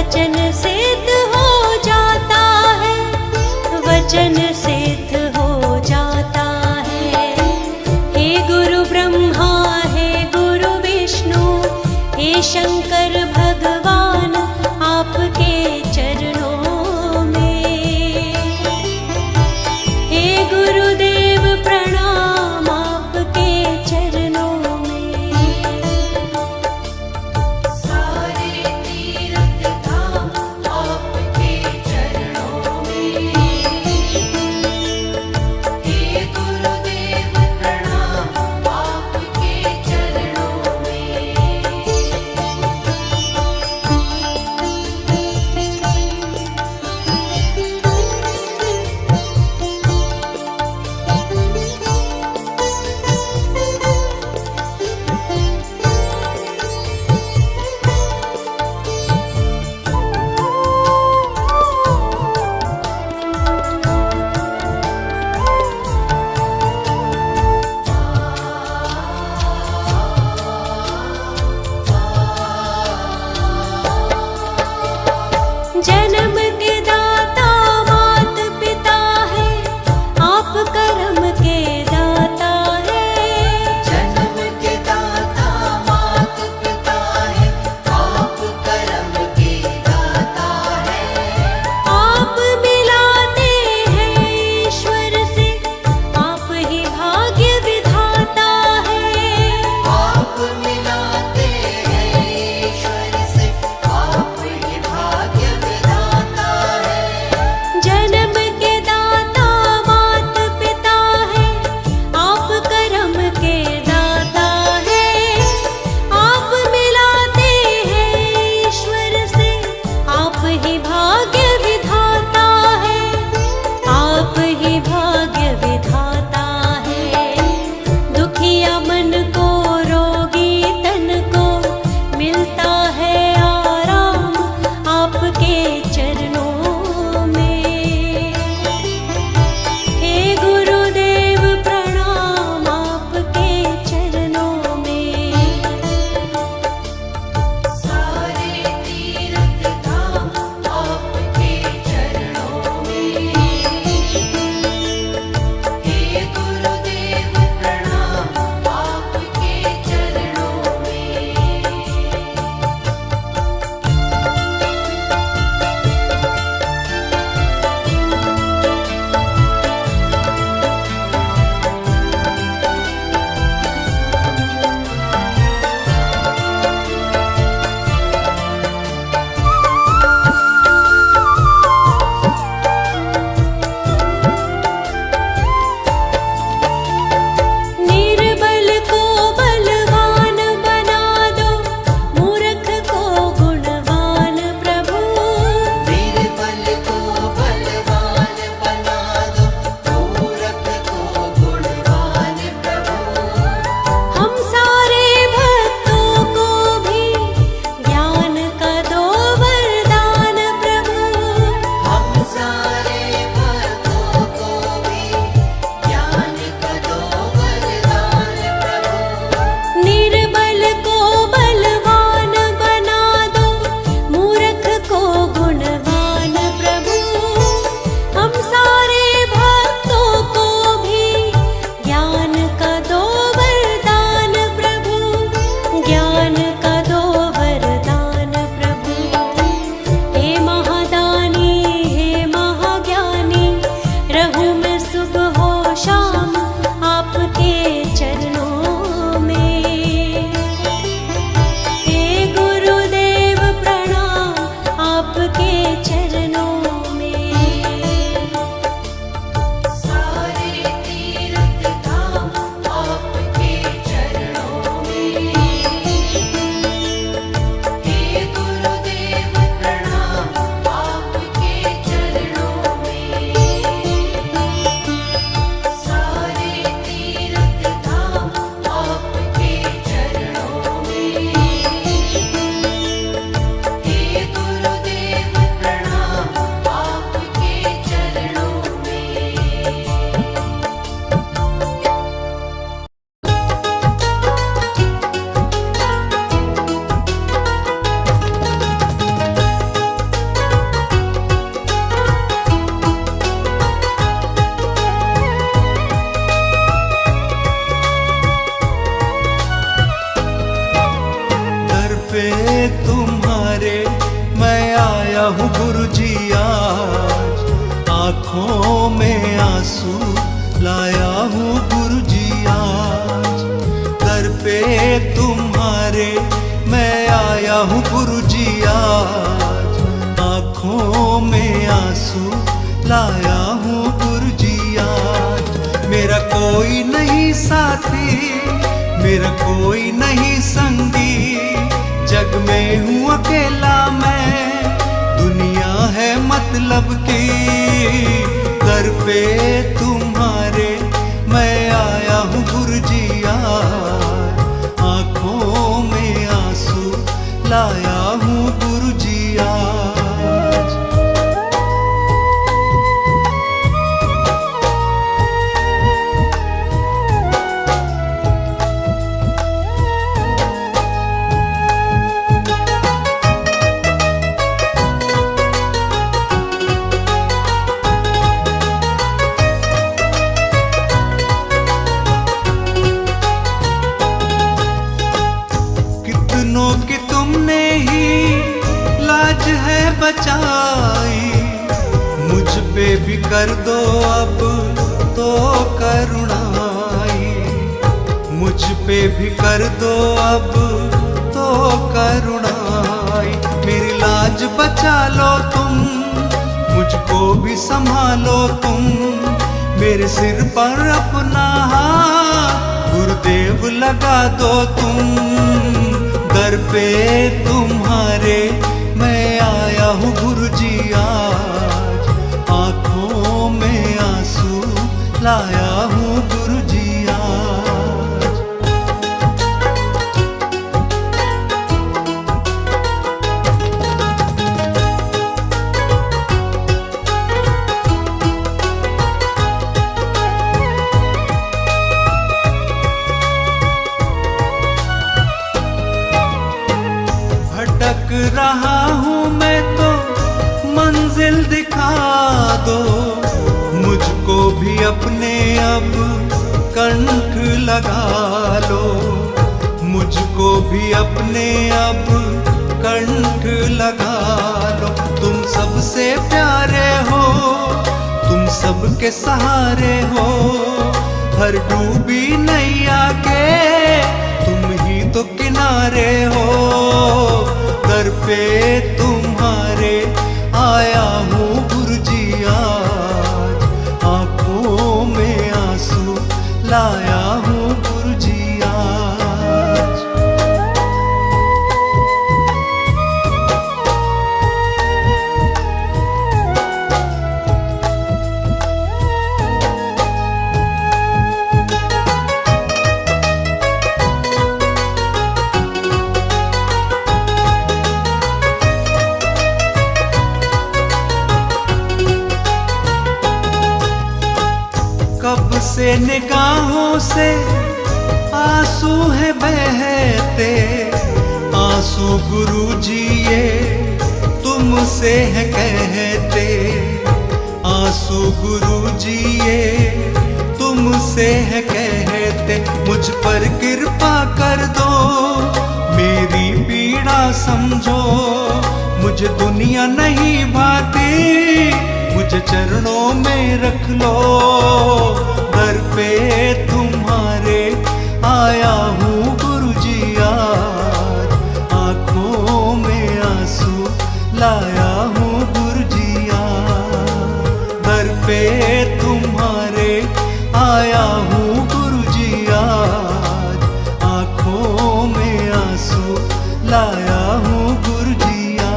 वचन सिद्ध हो जाता है, वचन सिद्ध हो जाता है। हे गुरु ब्रह्मा, हे गुरु विष्णु, हे शंकर भगवान, आपके चरणों में। हे गुरुदेव प्रणाम, आपके चरणों में। सारे तीर्थ धाम आपके चरणों में। हे गुरुदेव प्रणाम आपके चरणों में। जन्म के दाता मात पिता है, आप कर्म के दाता है। जन्म के दाता मात पिता है, आप कर्म के दाता है। आप मिलाते हैं ईश्वर से, आप ही भाग्य विधाता है। आप मिलाते हैं ईश्वर से, आप ही भाग्य विधाता है। जन्म के दाता मात पिता है, आप कर्म के दाता है। आप मिलाते हैं ईश्वर से, आप ही भाग्य विधाता है। आप ही भाग्य विधाता है। दुखिया मन को, रोगी तन को, मिलता है आराम आपके चरणों में। हे गुरुदेव प्रणाम आपके चरणों में। सारे तीर्थ धाम आपके चरणों में। हे गुरुदेव प्रणाम आपके चरणों में। निर्बल को बलवान बना दो, मूर्ख को गुणवान प्रभु। निर्बल को बलवान बना दो, मूर्ख को गुणवान प्रभु। हम सारे भक्तों को भी ज्ञान का दो वरदान प्रभु। हम सारे भक्तों को भी ज्ञान का दो वरदान प्रभु। निर्बल को बलवान बना दो, मूर्ख को गुणवान प्रभु। हम सारे भक्तों को भी ज्ञान का दो वरदान प्रभु, ज्ञान का दो वरदान प्रभु। हे महादानी, हे महाज्ञानी, रहूं मैं सुबह हो शाम आपके चरणों में। हे गुरुदेव प्रणाम आपके चरणों में। सारे तीर्थ धाम आपके चरणों में। हे गुरुदेव प्रणाम आपके चरणों में। सारे तीर्थ धाम आपके चरणों में। हे गुरुदेव प्रणाम हूँ गुरुजी आज, आँखों में आंसू लाया हूँ गुरुजी आज। दर पे तुम्हारे मैं आया हूँ गुरुजी आज, आँखों में आंसू लाया हूँ गुरुजी आज। मेरा कोई नहीं साथी, मेरा कोई नहीं संगी, जग में हूँ अकेला मैं, दुनिया है मतलब की। दर पे तुम्हारे मैं आया हूँ गुरुजी आज, आँखों में आंसू लाया हूँ गुरुजी आज। कि तुमने ही लाज है बचाई, मुझ पे भी कर दो अब तो करुणाई, मुझ पे भी कर दो अब तो करुणाई। मेरी लाज बचा लो तुम, मुझको भी संभालो तुम, मेरे सिर पर अपना हाथ गुरुदेव लगा दो तुम। दर पे तुम्हारे मैं आया हूँ गुरुजी आज, आँखों में आंसू लाया हूँ गुरुजी आज। भटक रहा हूँ मैं तो मंजिल दिखा दो, मुझको भी अपने अब कंठ लगा लो, मुझको भी अपने अब कंठ लगा लो। तुम सबसे प्यारे हो, तुम सबके सहारे हो, हर डूबी नैया के तुम ही तो किनारे हो। दर पे तुम्हारे आया हूँ गुरुजी आज, आँखों में आंसू लाया हूँ गुरुजी आज। कब से निगाहों से आंसू है बहते, आंसू गुरुजी ये तुमसे है कहते, आंसू गुरुजी ये तुमसे है कहते। मुझ पर कृपा कर दो, मेरी पीड़ा समझो, मुझे दुनिया नहीं भाती, मुझे चरणों में रख लो। दर पे तुम्हारे आया हूँ गुरुजी आज, आँखों में आंसू लाया हूँ गुरुजी आज। दर पे तुम्हारे आया हूँ गुरुजी आज, आँखों में आंसू लाया हूँ गुरुजी आज।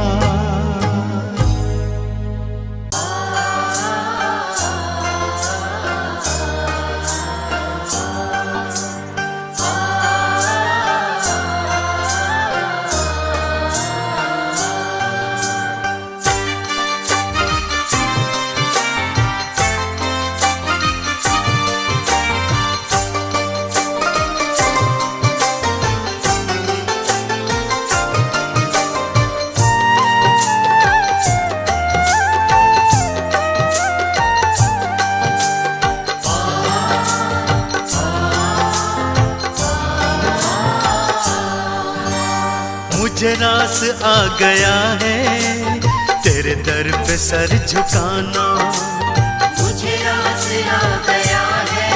मुझे रास आ गया है तेरे दर पे सर झुकाना। मुझे रास आ गया है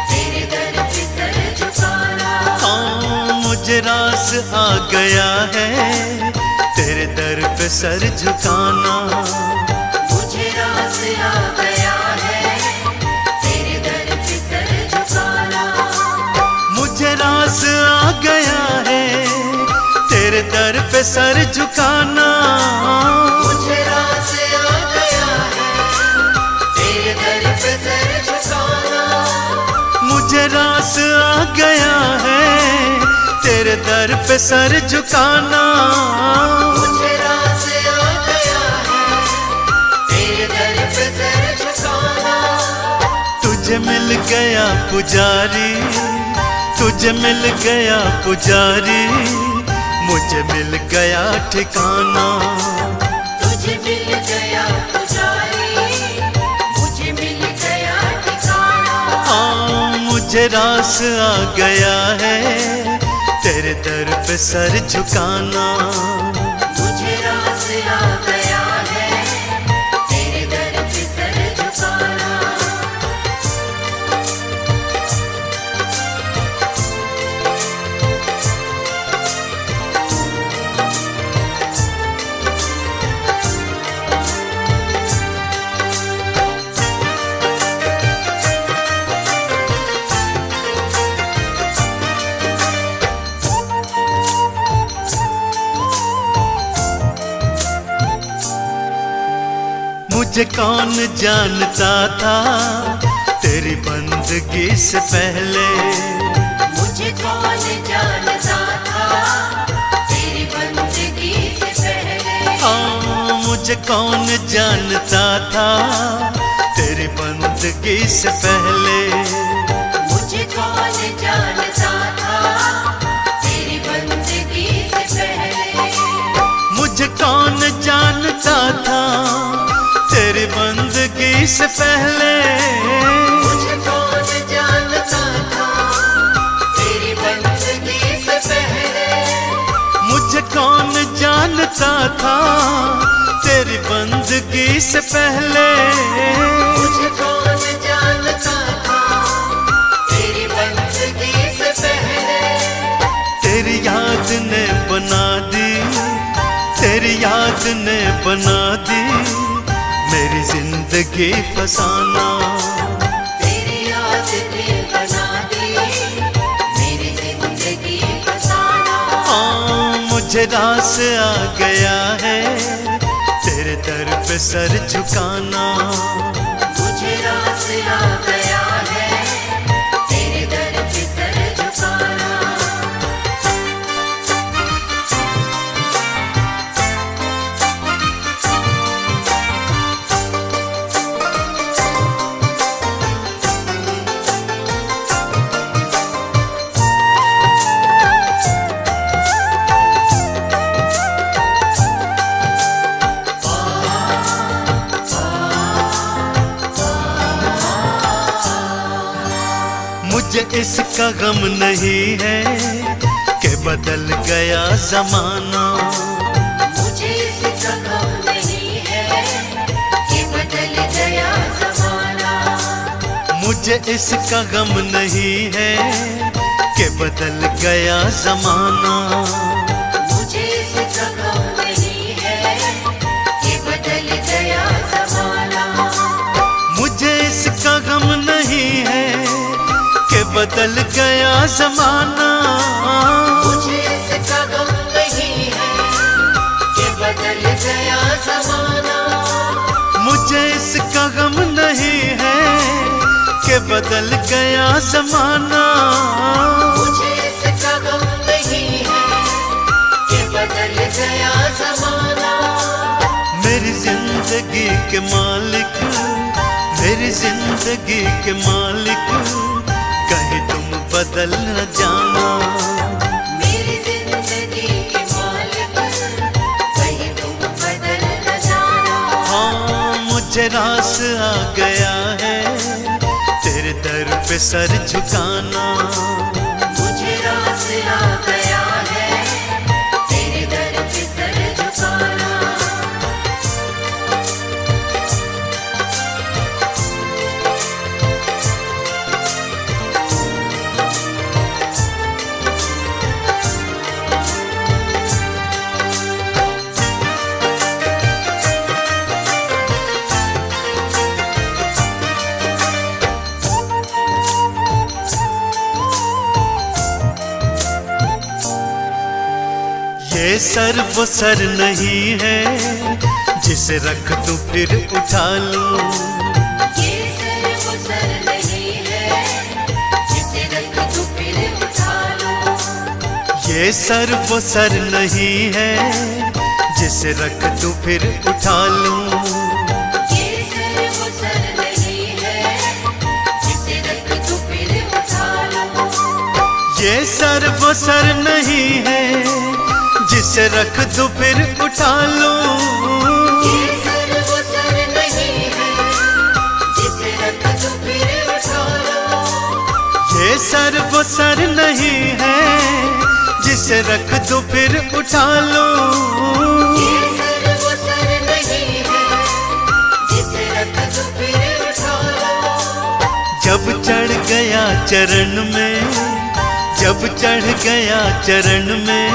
तेरे दर पे सर झुकाना। हाँ मुझे रास आ गया है तेरे दर पे सर झुकाना। मुझे रास आ गया है तेरे दर पे सर झुकाना। मुझे रास आ गया है तेरे दर पे सर झुकाना। मुझे रास आ गया है तेरे दर पे सर झुकाना। मुझे रास आ गया है तेरे दर पे सर झुकाना। मुझे रास आ गया है तेरे दर पे सर झुकाना। तुझे मिल गया पुजारी, तुझे मिल गया पुजारी, मुझे मिल गया ठिकाना। तुझे मिल गया पुजारी, मुझे मिल गया ठिकाना। हाँ मुझे रास आ गया है तेरे दर पे सर झुकाना। मुझे रास आ गया है तेरे दर पे सर झुकाना। मुझे कौन जानता था तेरी बंदगी से पहले। मुझे कौन जानता था तेरी बंदगी से पहले। हाँ मुझे कौन जानता था तेरी बंदगी से पहले। मुझे कौन जानता था तेरी बंदगी से पहले। मुझे कौन जानता था तेरी बंदगी से पहले। मुझे कौन जानता था तेरी बंदगी से पहले। मुझे कौन जानता था तेरी बंदगी से पहले। मुझे कौन जानता था तेरी बंदगी से पहले। तेरी याद ने बना दी, तेरी याद ने बना दी मेरी जिंदगी फसाना। तेरी याद ने बना दी मेरी जिंदगी फसाना। हाँ मुझे रास आ गया है तेरे दर पे सर झुकाना। मुझे रास आ गया है तेरे दर पे सर झुकाना। मुझे इसका गम नहीं है कि बदल गया जमाना। मुझे इसका गम नहीं है कि बदल गया ज़माना। मुझे इसका गम नहीं है कि बदल गया जमाना। मुझे इसका गम नहीं है कि बदल गया ज़माना। मुझे इसका गम नहीं है कि बदल गया जमाना। मुझे इसका गम नहीं है कि बदल गया ज़माना। मुझे इसका गम नहीं है कि बदल गया जमाना। मुझे इसका गम नहीं है कि बदल गया ज़माना। मेरी जिंदगी के मालिक, मेरी जिंदगी के मालिक, कहीं तुम बदल न जाना। मेरी जिंदगी के मालिक कहीं तुम बदल न जाना। हाँ मुझे रास आ गया है तेरे दर पे सर झुकाना। मुझे रास आ गया है तेरे दर पे सर झुकाना। सर वो सर नहीं है जिसे रख दूं फिर उठा लूं। ये सर वो सर नहीं है जिसे रख दूं फिर उठा लूं। ये सर वो सर नहीं है जिसे रख दूं फिर उठा लूं। ये सर वो सर नहीं है जिसे रख दूं फिर उठा लूं। ये सर वो सर नहीं है जिसे रख दूं फिर उठा लूं। ये सर वो सर नहीं है जिसे रख दूं फिर उठा लूं। ये सर वो सर नहीं है जिसे रख दूं फिर उठा लूं। ये सर वो सर नहीं है जिसे रख दूं फिर उठा लूं। जब चढ़ गया चरण में, जब चढ़ गया चरण में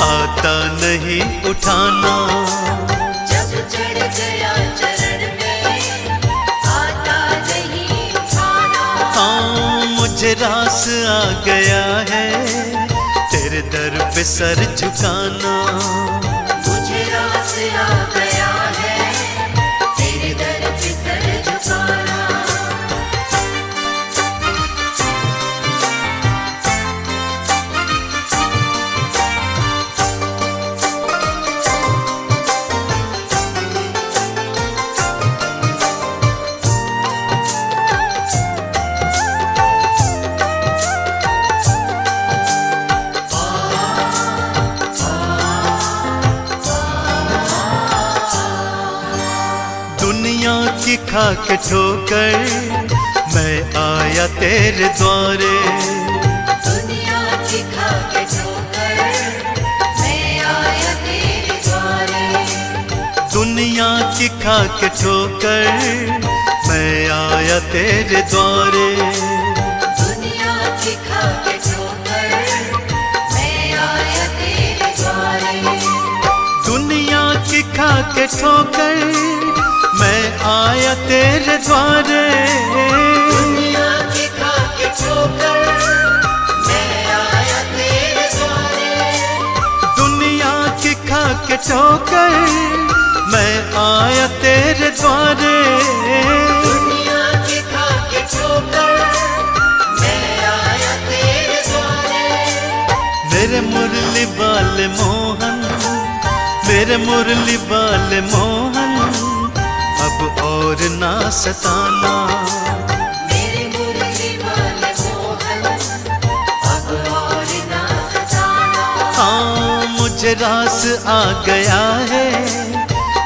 आता नहीं उठाना। जब चढ़ गया चरण में आता नहीं उठाना। हाँ मुझे रास आ गया है तेरे दर पे सर झुकाना। मुझे रास आ गया है तेरे दर पे सर झुकाना। दुनिया की खा के ठोकर मैं आया तेरे द्वारे। दुनिया की खा के ठोकर मैं आया तेरे द्वारे। दुनिया की खा के ठोकर मैं आया तेरे द्वारे। दुनिया की खा के ठोकर मैं आया तेरे द्वारे। दुनिया की खा के ठोकर मैं आया तेरे द्वारे। दुनिया की खा के ठोकर मैं आया तेरे द्वारे। दुनिया की खा के ठोकर मैं आया तेरे द्वारे। दुनिया की खा के ठोकर मैं आया तेरे द्वारे। मेरे मुरली वाले मोहन, मेरे मुरली वाले मोहन अब और ना सताना। मेरे मुरली वाले मोहन अब और ना सताना। हाँ मुझे रास आ गया है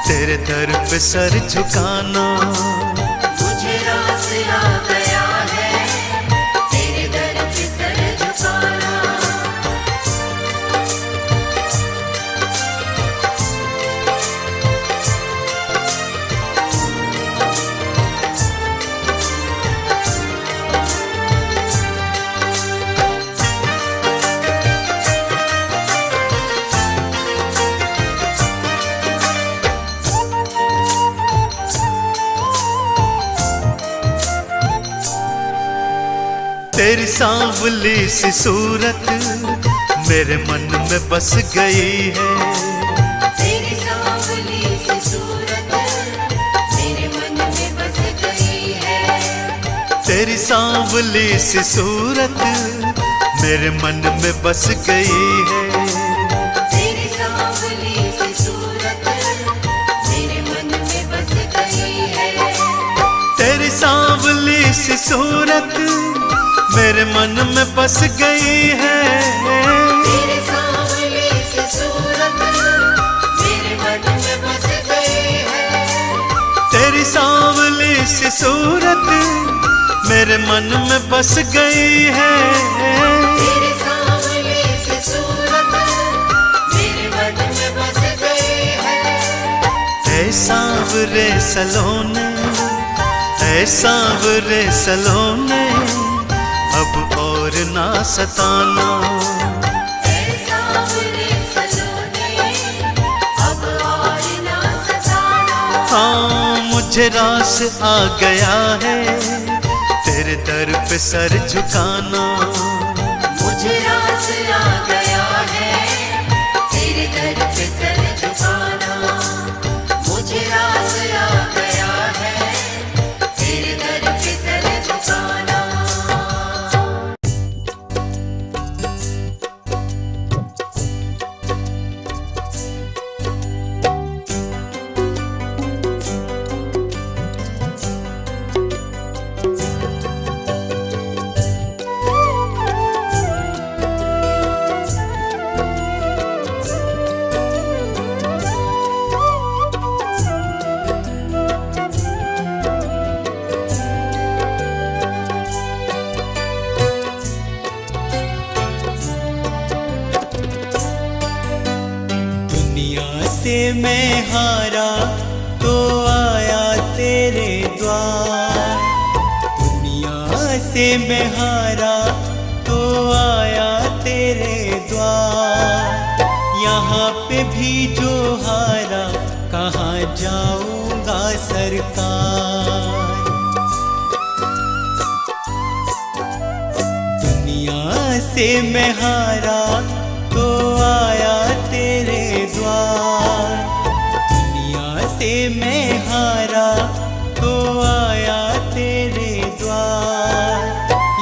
तेरे दर पे सर झुकाना। मुझे रास आ गया है तेरे दर पे सर झुकाना। तेरी सांवली सी सूरत मेरे मन में बस गई है। तेरी सांवली सी सूरत मेरे मन में बस गई है। तेरी सांवली सी सूरत मेरे मन में बस गई है। तेरी सांवली सी सूरत मेरे मन में बस गई है। तेरी सांवली सी सूरत मेरे मन में बस गई है। तेरी सांवली सी सूरत मेरे मन में बस गई है। तेरी सांवली सी सूरत मेरे मन में बस गई है। तेरी सांवली सी सूरत मेरे मन में बस गई है। ऐ सांवरे सलोने, ऐ सांवरे सलोने अब और ना सताना। ऐ सांवरे सलोने अब और ना सताना। हाँ मुझे रास आ गया है तेरे दर पे सर झुकाना। मुझे रास आ गया है तेरे मैं हारा तो आया तेरे द्वार, दुनिया से मैं हारा तो आया तेरे द्वार। यहाँ पे भी जो हारा कहाँ जाऊंगा सरकार। दुनिया से मैं हारा तो आया तेरे द्वार, दुनिया से मैं हारा तो आया तेरे द्वार।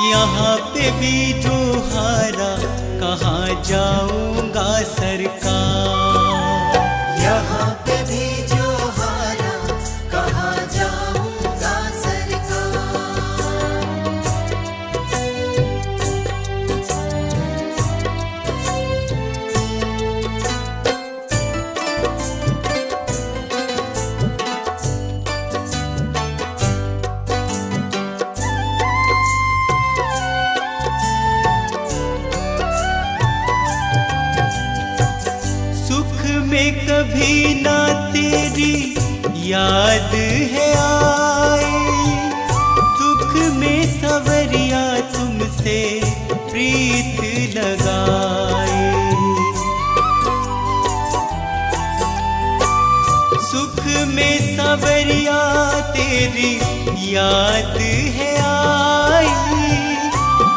यहाँ पे भी जो हारा कहाँ जाऊंगा सरकार। यहाँ पे भी जो हारा कहाँ जाऊंगा सरकार। सुख में कभी ना तेरी याद है आई, दुख में सवरिया तुमसे प्रीत लगाए। सुख में सवरिया तेरी याद है आई,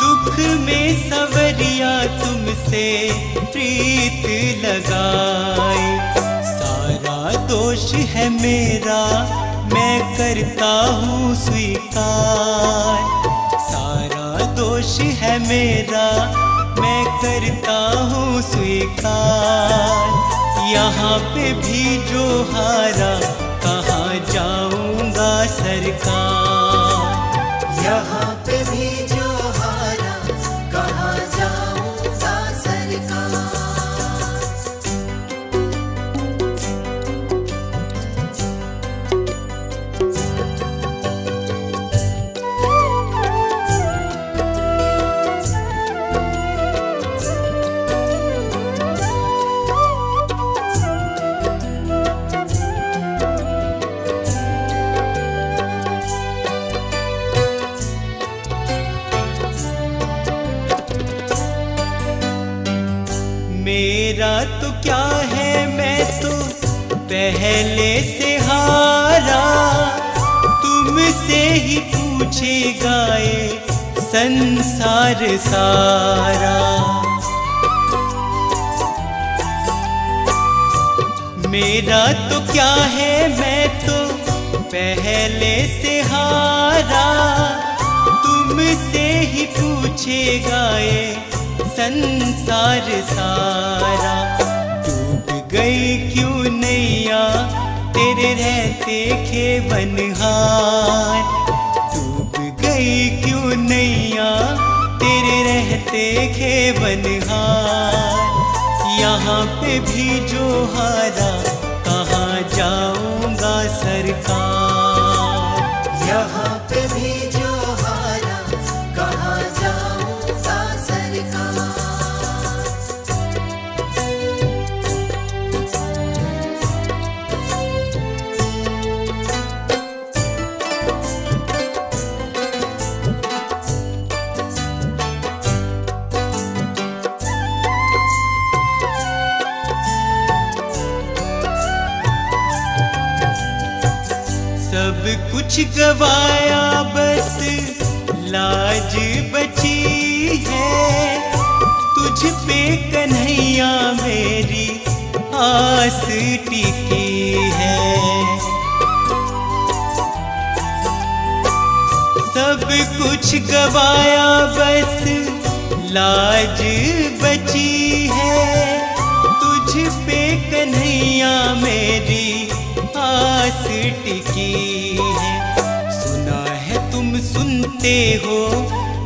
दुख में सवरिया तुमसे प्रीत लगाए। सारा दोष है मेरा मैं करता हूँ स्वीकार, सारा दोष है मेरा मैं करता हूँ स्वीकार। यहाँ पे भी जो हारा कहाँ जाऊंगा सरकार। यहाँ पे भी जो हारा कहाँ जाऊंगा सरकार। मेरा तो क्या है मैं तो पहले से हारा, तुमसे ही पूछेगा ये संसार सारा। मेरा तो क्या है मैं तो पहले से हारा, तुमसे ही पूछेगा ये संसार सारा। डूब गई क्यों नैया तेरे रहते खेवनहार, डूब गई क्यों नैया तेरे रहते खेवनहार। यहाँ पे भी जो हारा कहाँ जाऊंगा सरकार। यहाँ पे भी जो हारा कहाँ जाऊंगा सरकार। सब कुछ गवाया बस लाज बची है, तुझ पे कन्हैया मेरी आस टिकी है। सब कुछ गवाया बस लाज बची है, तुझ पे कन्हैया मेरी आस टिकी है। सुना है तुम सुनते हो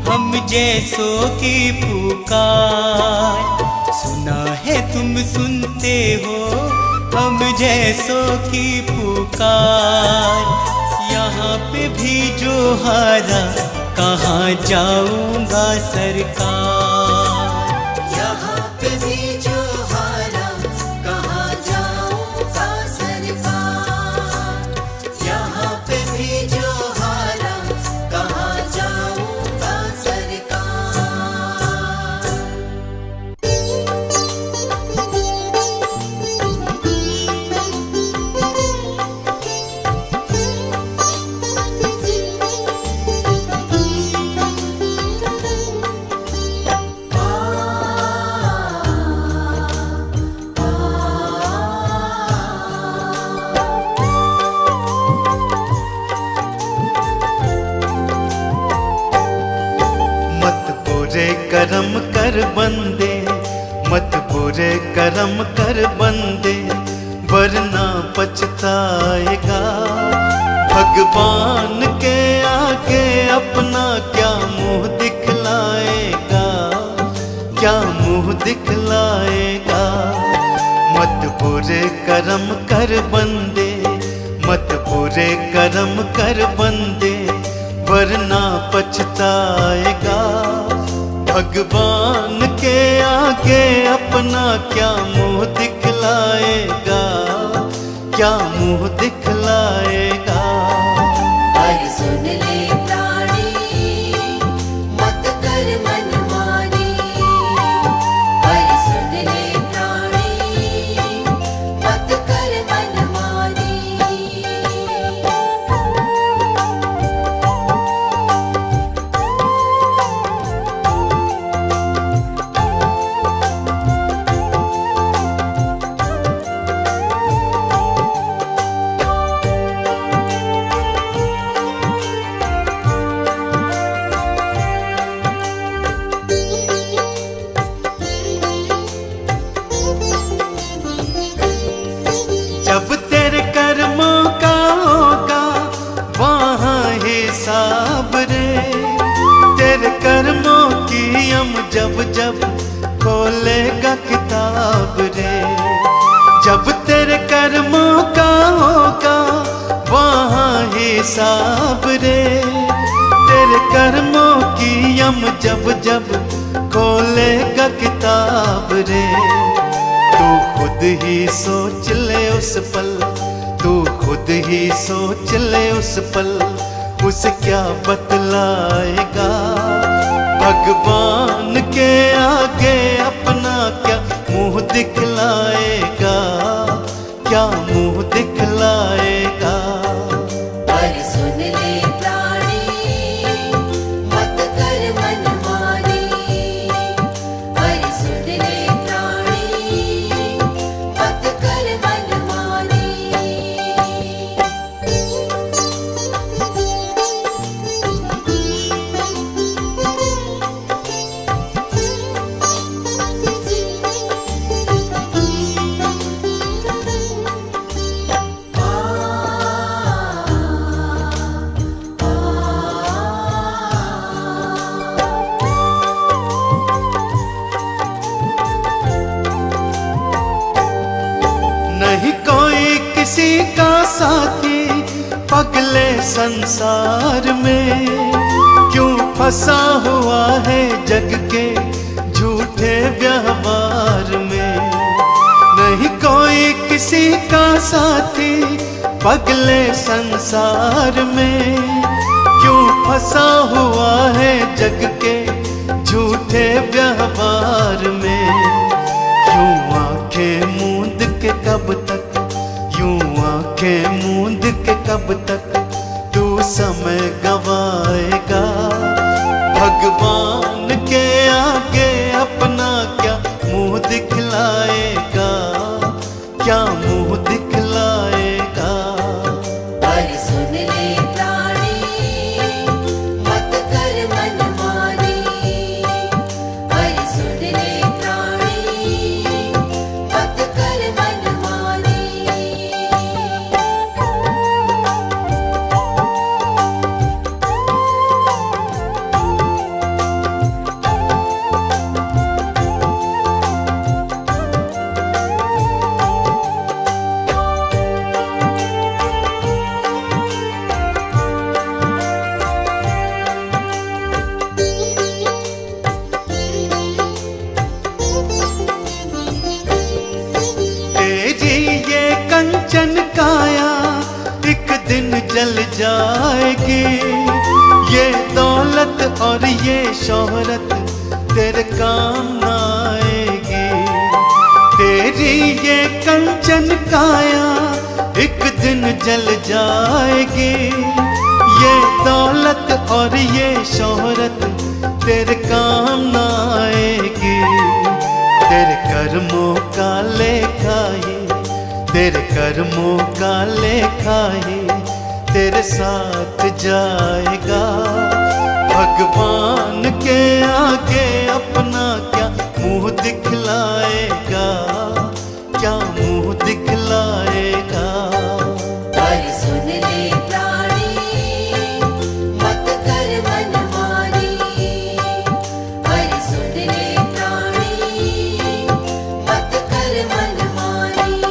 हम जैसों की पुकार, सुना है तुम सुनते हो हम जैसों की पुकार। यहाँ पे भी जो हारा कहाँ जाऊंगा सरकार। यहाँ पे भी जो हारा कहाँ जाऊंगा कर्म कर बंदे, मत बुरे कर्म कर बंदे, वरना पछताएगा। भगवान के आगे अपना क्या मुंह दिखलाएगा, क्या मुंह दिखलाएगा। मत बुरे कर्म कर बंदे, मत बुरे कर्म कर बंदे, वरना पछताएगा। भगवान के आगे अपना क्या मुंह दिखलाएगा, क्या मुंह दिखलाएगा। पर सुन ले प्राणी, मत कर मनमानी। पर सुन ले प्राणी, मत कर मनमानी। जब तेरे कर्मों का होगा वहाँ हिसाब रे, तेरे कर्मों की हम जब जब खोलेगा किताब रे। जब तेरे कर्मों का होगा वहाँ हिसाब रे, तेरे कर्मों की हम जब जब खोलेगा किताब रे। तू खुद ही सोच ले उस पल, तू खुद ही सोच ले उस पल, उसे क्या बतलाएगा। भगवान के आगे अपना क्या मुंह दिखलाएगा, क्या मुंह दिखलाएगा। पर सुन ले प्राणी, मत कर मनमानी। पर सुन ले प्राणी, मत कर मनमानी। नहीं कोई किसी का साथी पगले संसार में, क्यों फंसा हुआ है जग के झूठे व्यवहार में। नहीं कोई किसी का साथी पगले संसार में, क्यों फंसा हुआ है जग के झूठे व्यवहार में। यूं आंखें मूंद के कब तक, यूं आंखें मूंद के कब तक तू समय गवाएगा। भगवान के आगे अपना क्या मुंह दिखलाएगा, क्या मुंह दिखलाएगा। पर सुन ले प्राणी, मत कर मनमानी। पर सुन ले प्राणी, मत कर मनमानी। कंचन काया एक दिन जल जाएगी, ये दौलत और ये शोहरत तेरे काम न आएगी। तेरी ये कंचन काया एक दिन जल जाएगी, ये दौलत और ये शोहरत तेरे काम न आएगी। तेरे कर्मों का लेखा ये, तेरे कर्मों का लेखा ही तेरे साथ जाएगा। भगवान के आगे अपना क्या मुंह दिखलाएगा, क्या मुंह दिखलाएगा। पर सुन ले प्राणी मत कर मनमानी, पर सुन ले प्राणी मत कर मनमानी।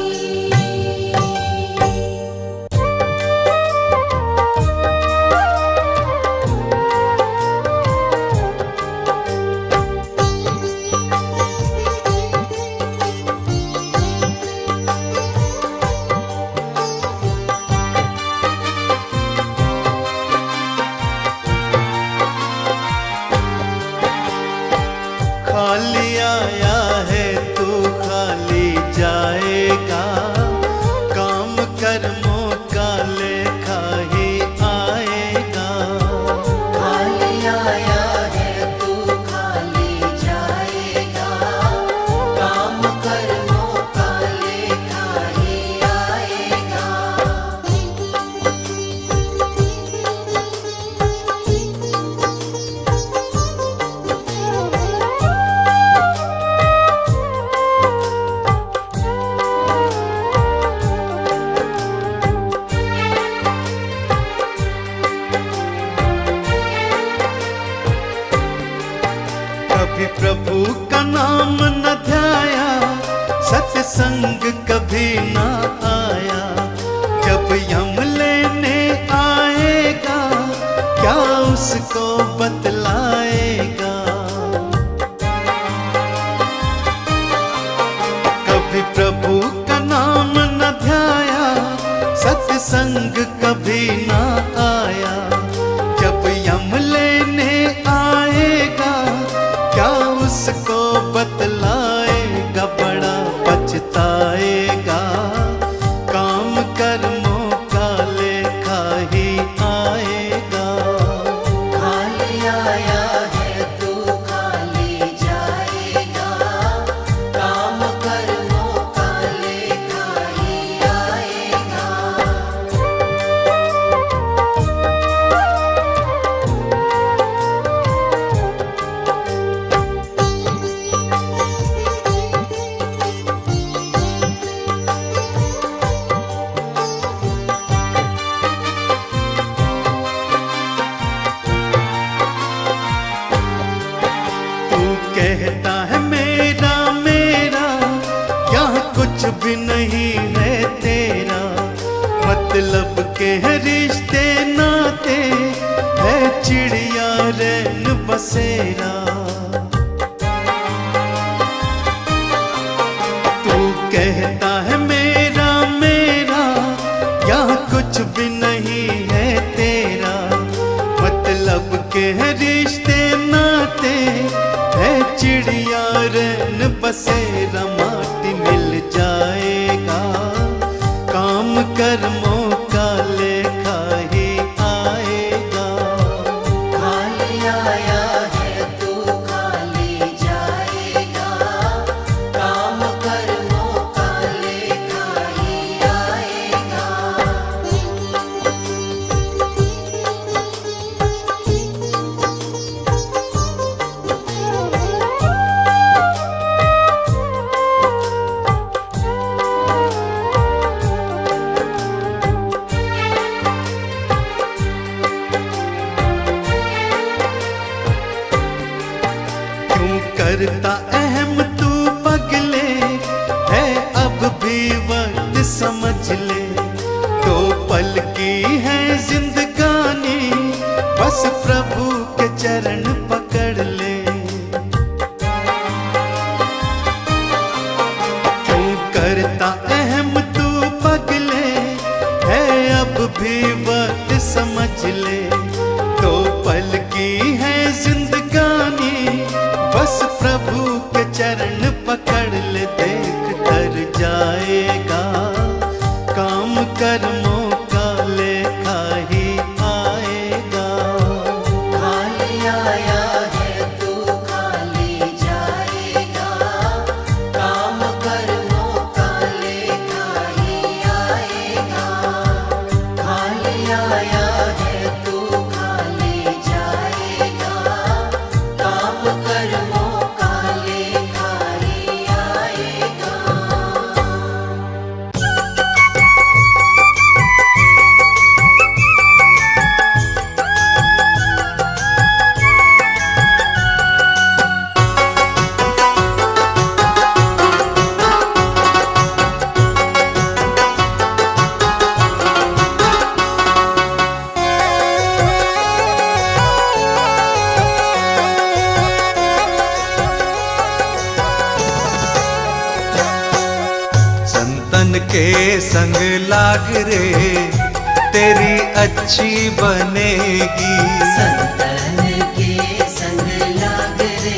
खाली आया है तू खाली जाएगा, काम कर्मों का लेखा ही आएगा। खाली आया है तू खाली जाएगा, काम कर्मों का लेखा ही आएगा। कभी प्रभु का नाम न ध्याया, सत्संग कभी ना आया। जब यम लेने आएगा, क्या उसको बतलाएगा। कभी प्रभु का नाम न ध्याया, सत्संग कभी ना आया। जब यम लेने आएगा, क्या उसको बतलाएगा। बड़ा पछताएगा, काम कर्मों का लेखा ही आएगा। खाली आया है तू खाली जाएगा, काम कर्मों का लेखा ही आएगा। तू कहता है मेरा मेरा, यहाँ कुछ भी नहीं है तेरा। मतलब के है रिश्ते नाते, है चिड़िया रैन बसेरा। तू कहता है मेरा मेरा, यहाँ कुछ भी नहीं है तेरा। मतलब के है रिश्ते नाते, है चिड़िया रैन बसेरा। माटी मिल जाएगा, काम कर्मों का लेखा ही आएगा। खाली आया है तू खाली जाएगा, काम कर्मों का लेखा ही आएगा। क्यों करता अहम तू पगले, है अब भी वक्त समझ ले। दो पल की है जिंदगानी, बस प्रभु के चरण पकड़ ले। क्यों करता अहम तू पगले, है अब भी वक्त समझ ले। दो पल की है जिंदगानी, बस प्रभु के चरण पकड़ ले। देख कर जाएगा, काम कर्मों का लेखा ही आएगा। खाली आया है तू खाली जाएगा, काम कर्मों का लेखा ही आएगा। खाली आया है तू खाली संग लाग रे तेरी अच्छी बनेगी। संतन के संग लाग रे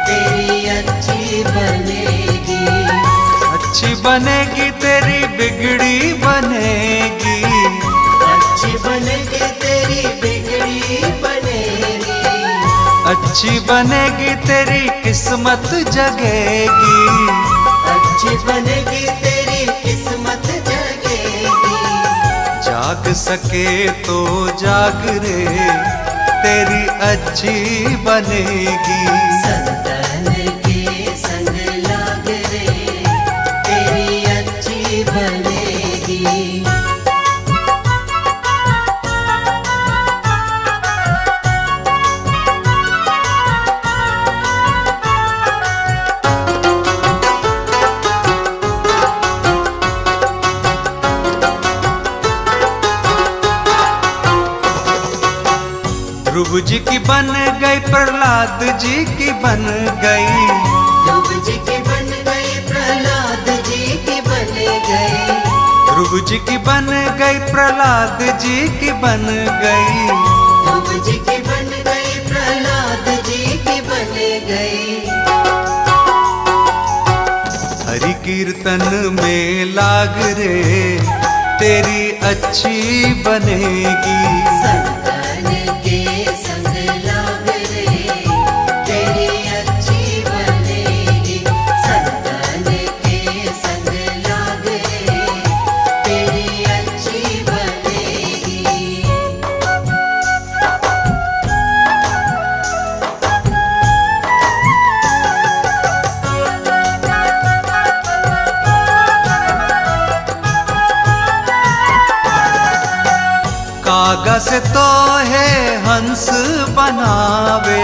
तेरी अच्छी बनेगी। अच्छी बनेगी तेरी बिगड़ी बनेगी। अच्छी बनेगी तेरी बिगड़ी बनेगी। अच्छी बनेगी तेरी किस्मत जगेगी। अच्छी बनेगी तेरी किस्मत जगेगी। जाग सके तो जाग रे तेरी अच्छी बनेगी। संतन के संग लाग रे तेरी अच्छी बनेगी। ध्रुव जी की बन गई, प्रहलाद जी की बन गई। ध्रुव जी की बन गई, प्रहलाद जी की बन गई। ध्रुव जी की बन गई, प्रहलाद जी की बन गई। ध्रुव जी की बन गई, प्रहलाद जी की बन गई। हरि कीर्तन में लाग रे तेरी अच्छी बनेगी। संतन के संग लाग रे तेरी अच्छी बनेगी। संतन के संग लाग रे तेरी अच्छी बनेगी। कागज तो है हंस बनावे।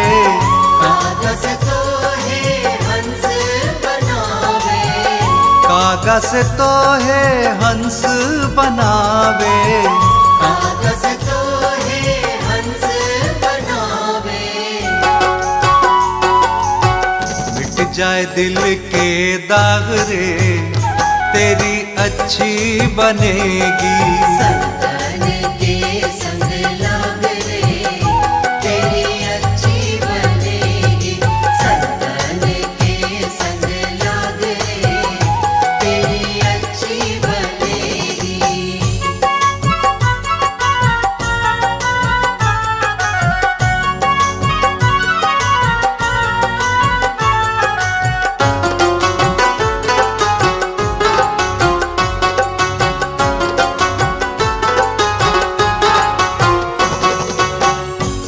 कागज तो है हंस बनावे। कागज तो है हंस बनावे। कागज तो है हंस बनावे। मिट जाए दिल के दाग रे तेरी अच्छी बनेगी। संतन के संग लाग रे तेरी अच्छी बनेगी। संतन के संग लाग रे तेरी अच्छी बनेगी।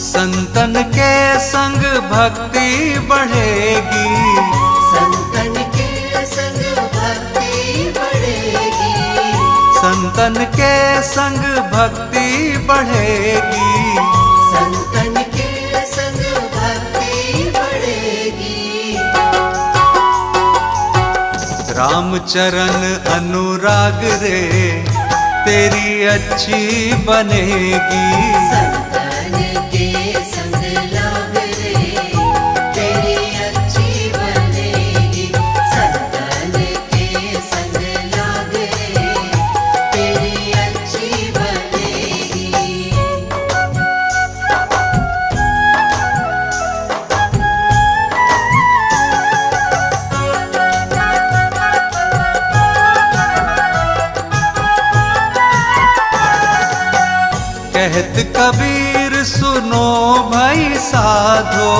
संतन के संग भक्ति बढ़ेगी। संतन के संग भक्ति बढ़ेगी। संतन के संग भक्ति बढ़ेगी। संतन के संग भक्ति बढ़ेगी। रामचरण अनुराग रे तेरी अच्छी बनेगी। संतन के संग लाग रे तेरी अच्छी बनेगी। संतन के संग लाग रे तेरी अच्छी बनेगी। कहत कबीर सुनो भाई साधो।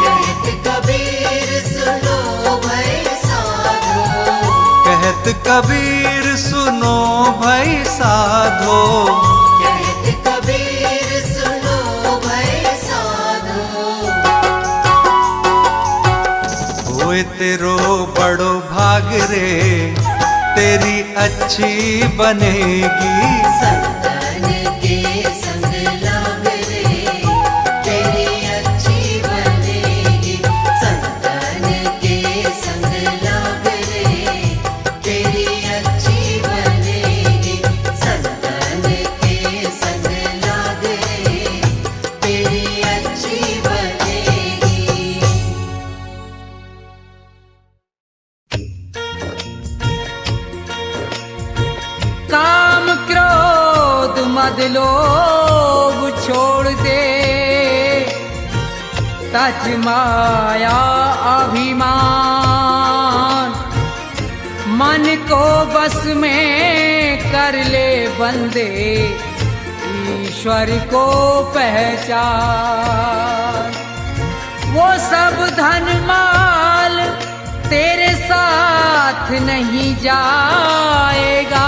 कहत कबीर सुनो भाई साधो। कहत कबीर सुनो भाई साधो। कहत कबीर सुनो भाई साधो। होए तेरो बड़ो भाग रे तेरी अच्छी बनेगी। संतन के संग लाग रे तेरी अच्छी बनेगी। संतन के संग लाग रे तेरी अच्छी बनेगी। संतन के संग लाग रे तेरी अच्छी बनेगी। मद लोभ छोड़ दे, तज माया अभिमान, मन को बस में कर ले बंदे, ईश्वर को पहचान। वो सब धन माल तेरे साथ नहीं जाएगा,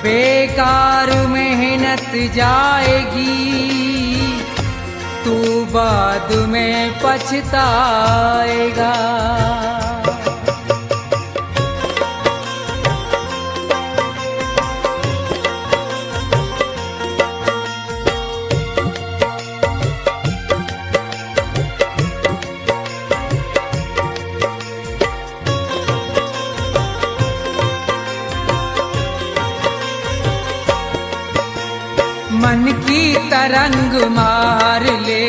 बेकार मेहनत जाएगी, तू बाद में पछताएगा। मन की तरंग मार ले,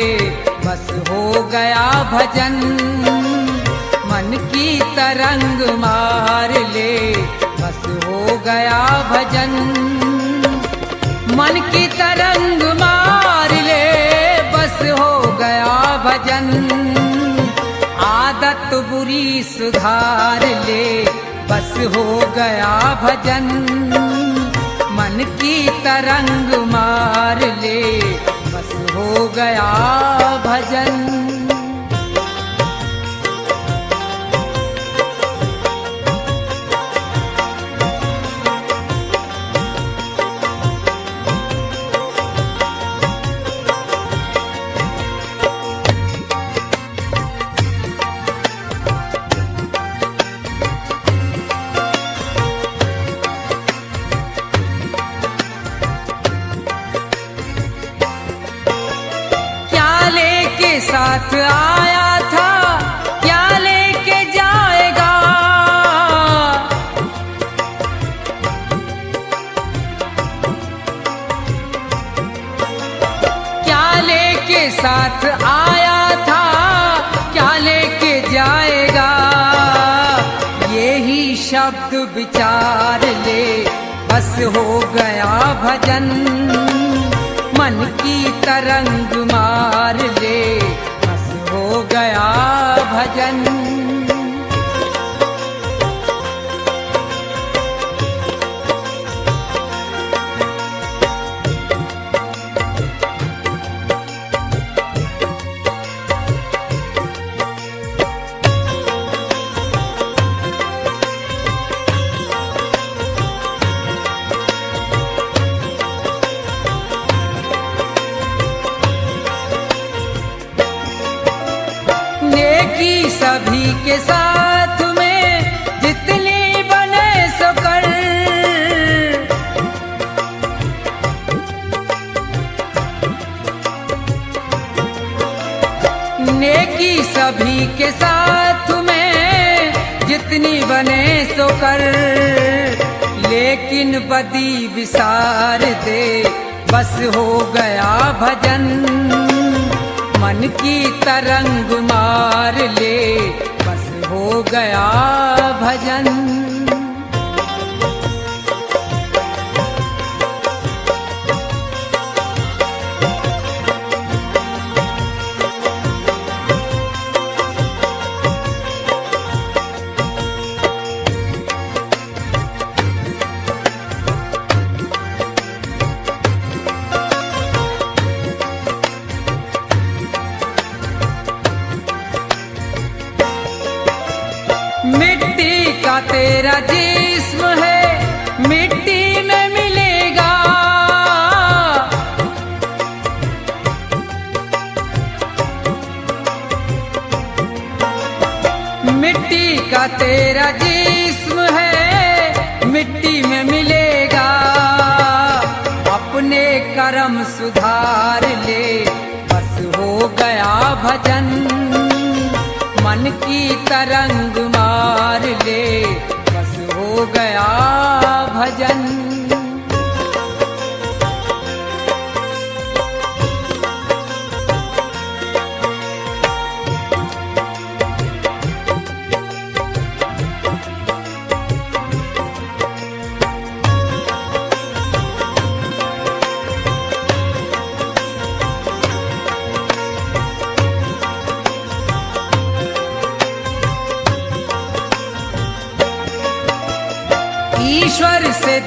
बस हो गया भजन। मन की तरंग मार ले, बस हो गया भजन। मन की तरंग मार ले, बस हो गया भजन। आदत बुरी सुधार ले, बस हो गया भजन। मन की तरंग मार ले, बस हो गया भजन। साथ आया था, क्या लेके जाएगा? क्या लेके साथ आया था, क्या लेके जाएगा? यही शब्द विचार ले, बस हो गया भजन। मन की तरंग मार ले, बस हो गया भजन। सभी के साथ में जितनी बने सो कर, नेकी सभी के साथ में जितनी बने सो कर। लेकिन बदी विसार दे, बस हो गया भजन। मन की तरंग मार ले, बस हो गया भजन। मिट्टी का तेरा जिस्म है, मिट्टी में मिलेगा। मिट्टी का तेरा जिस्म है, मिट्टी में मिलेगा। अपने कर्म सुधार ले, बस हो गया भजन। मन की तरंग मार ले, बस हो गया भजन।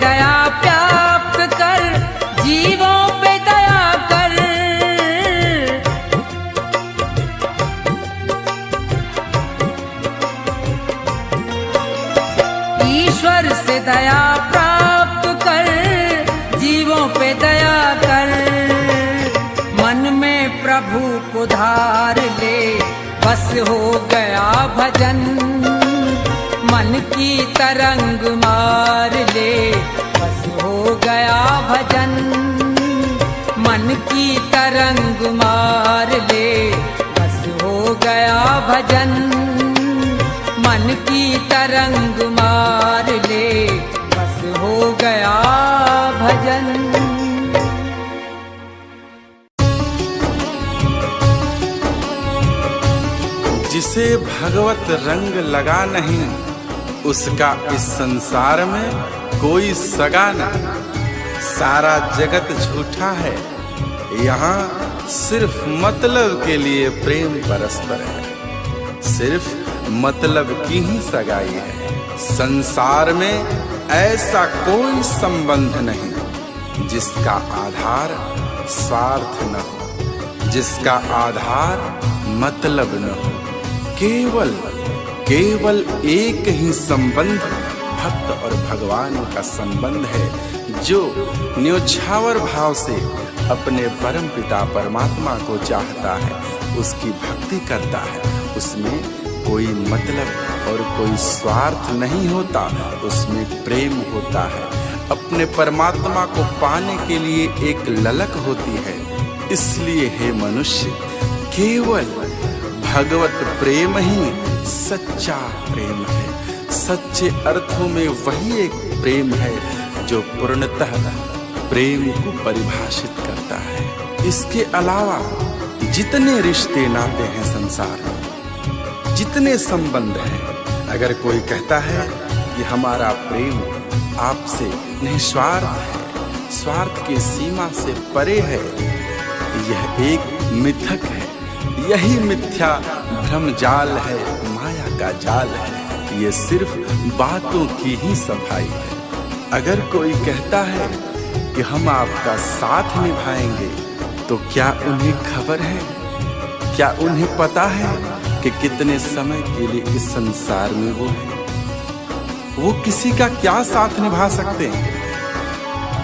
दया प्राप्त कर, जीवों पे दया कर। ईश्वर से दया प्राप्त कर, जीवों पे दया कर। मन में प्रभु को धार ले, बस हो गया भजन। मन की तरंग मार ले, बस हो गया भजन। मन की तरंग मार ले, बस हो गया भजन। मन की तरंग मार ले, बस हो गया भजन। जिसे भगवत रंग लगा नहीं, उसका इस संसार में कोई सगा नहीं। सारा जगत झूठा है, यहाँ सिर्फ मतलब के लिए प्रेम परस्पर है। सिर्फ मतलब की ही सगाई है। संसार में ऐसा कोई संबंध नहीं जिसका आधार स्वार्थ न हो, जिसका आधार मतलब न हो। केवल एक ही संबंध भक्त और भगवान का संबंध है, जो न्योछावर भाव से अपने परम पिता परमात्मा को चाहता है, उसकी भक्ति करता है। उसमें कोई मतलब और कोई स्वार्थ नहीं होता, उसमें प्रेम होता है। अपने परमात्मा को पाने के लिए एक ललक होती है। इसलिए हे मनुष्य, केवल भगवत प्रेम ही सच्चा प्रेम है। सच्चे अर्थों में वही एक प्रेम है जो पूर्णतः प्रेम को परिभाषित करता है। इसके अलावा जितने रिश्ते नाते हैं संसार में, जितने संबंध हैं, अगर कोई कहता है कि हमारा प्रेम आपसे निस्वार्थ है, स्वार्थ की सीमा से परे है, यह एक मिथक है। यही मिथ्या भ्रम जाल है, माया का जाल है। ये सिर्फ बातों की ही सफाई है। अगर कोई कहता है कि हम आपका साथ निभाएंगे, तो क्या उन्हें खबर है, क्या उन्हें पता है कि कितने समय के लिए इस संसार में वो है? वो किसी का क्या साथ निभा सकते हैं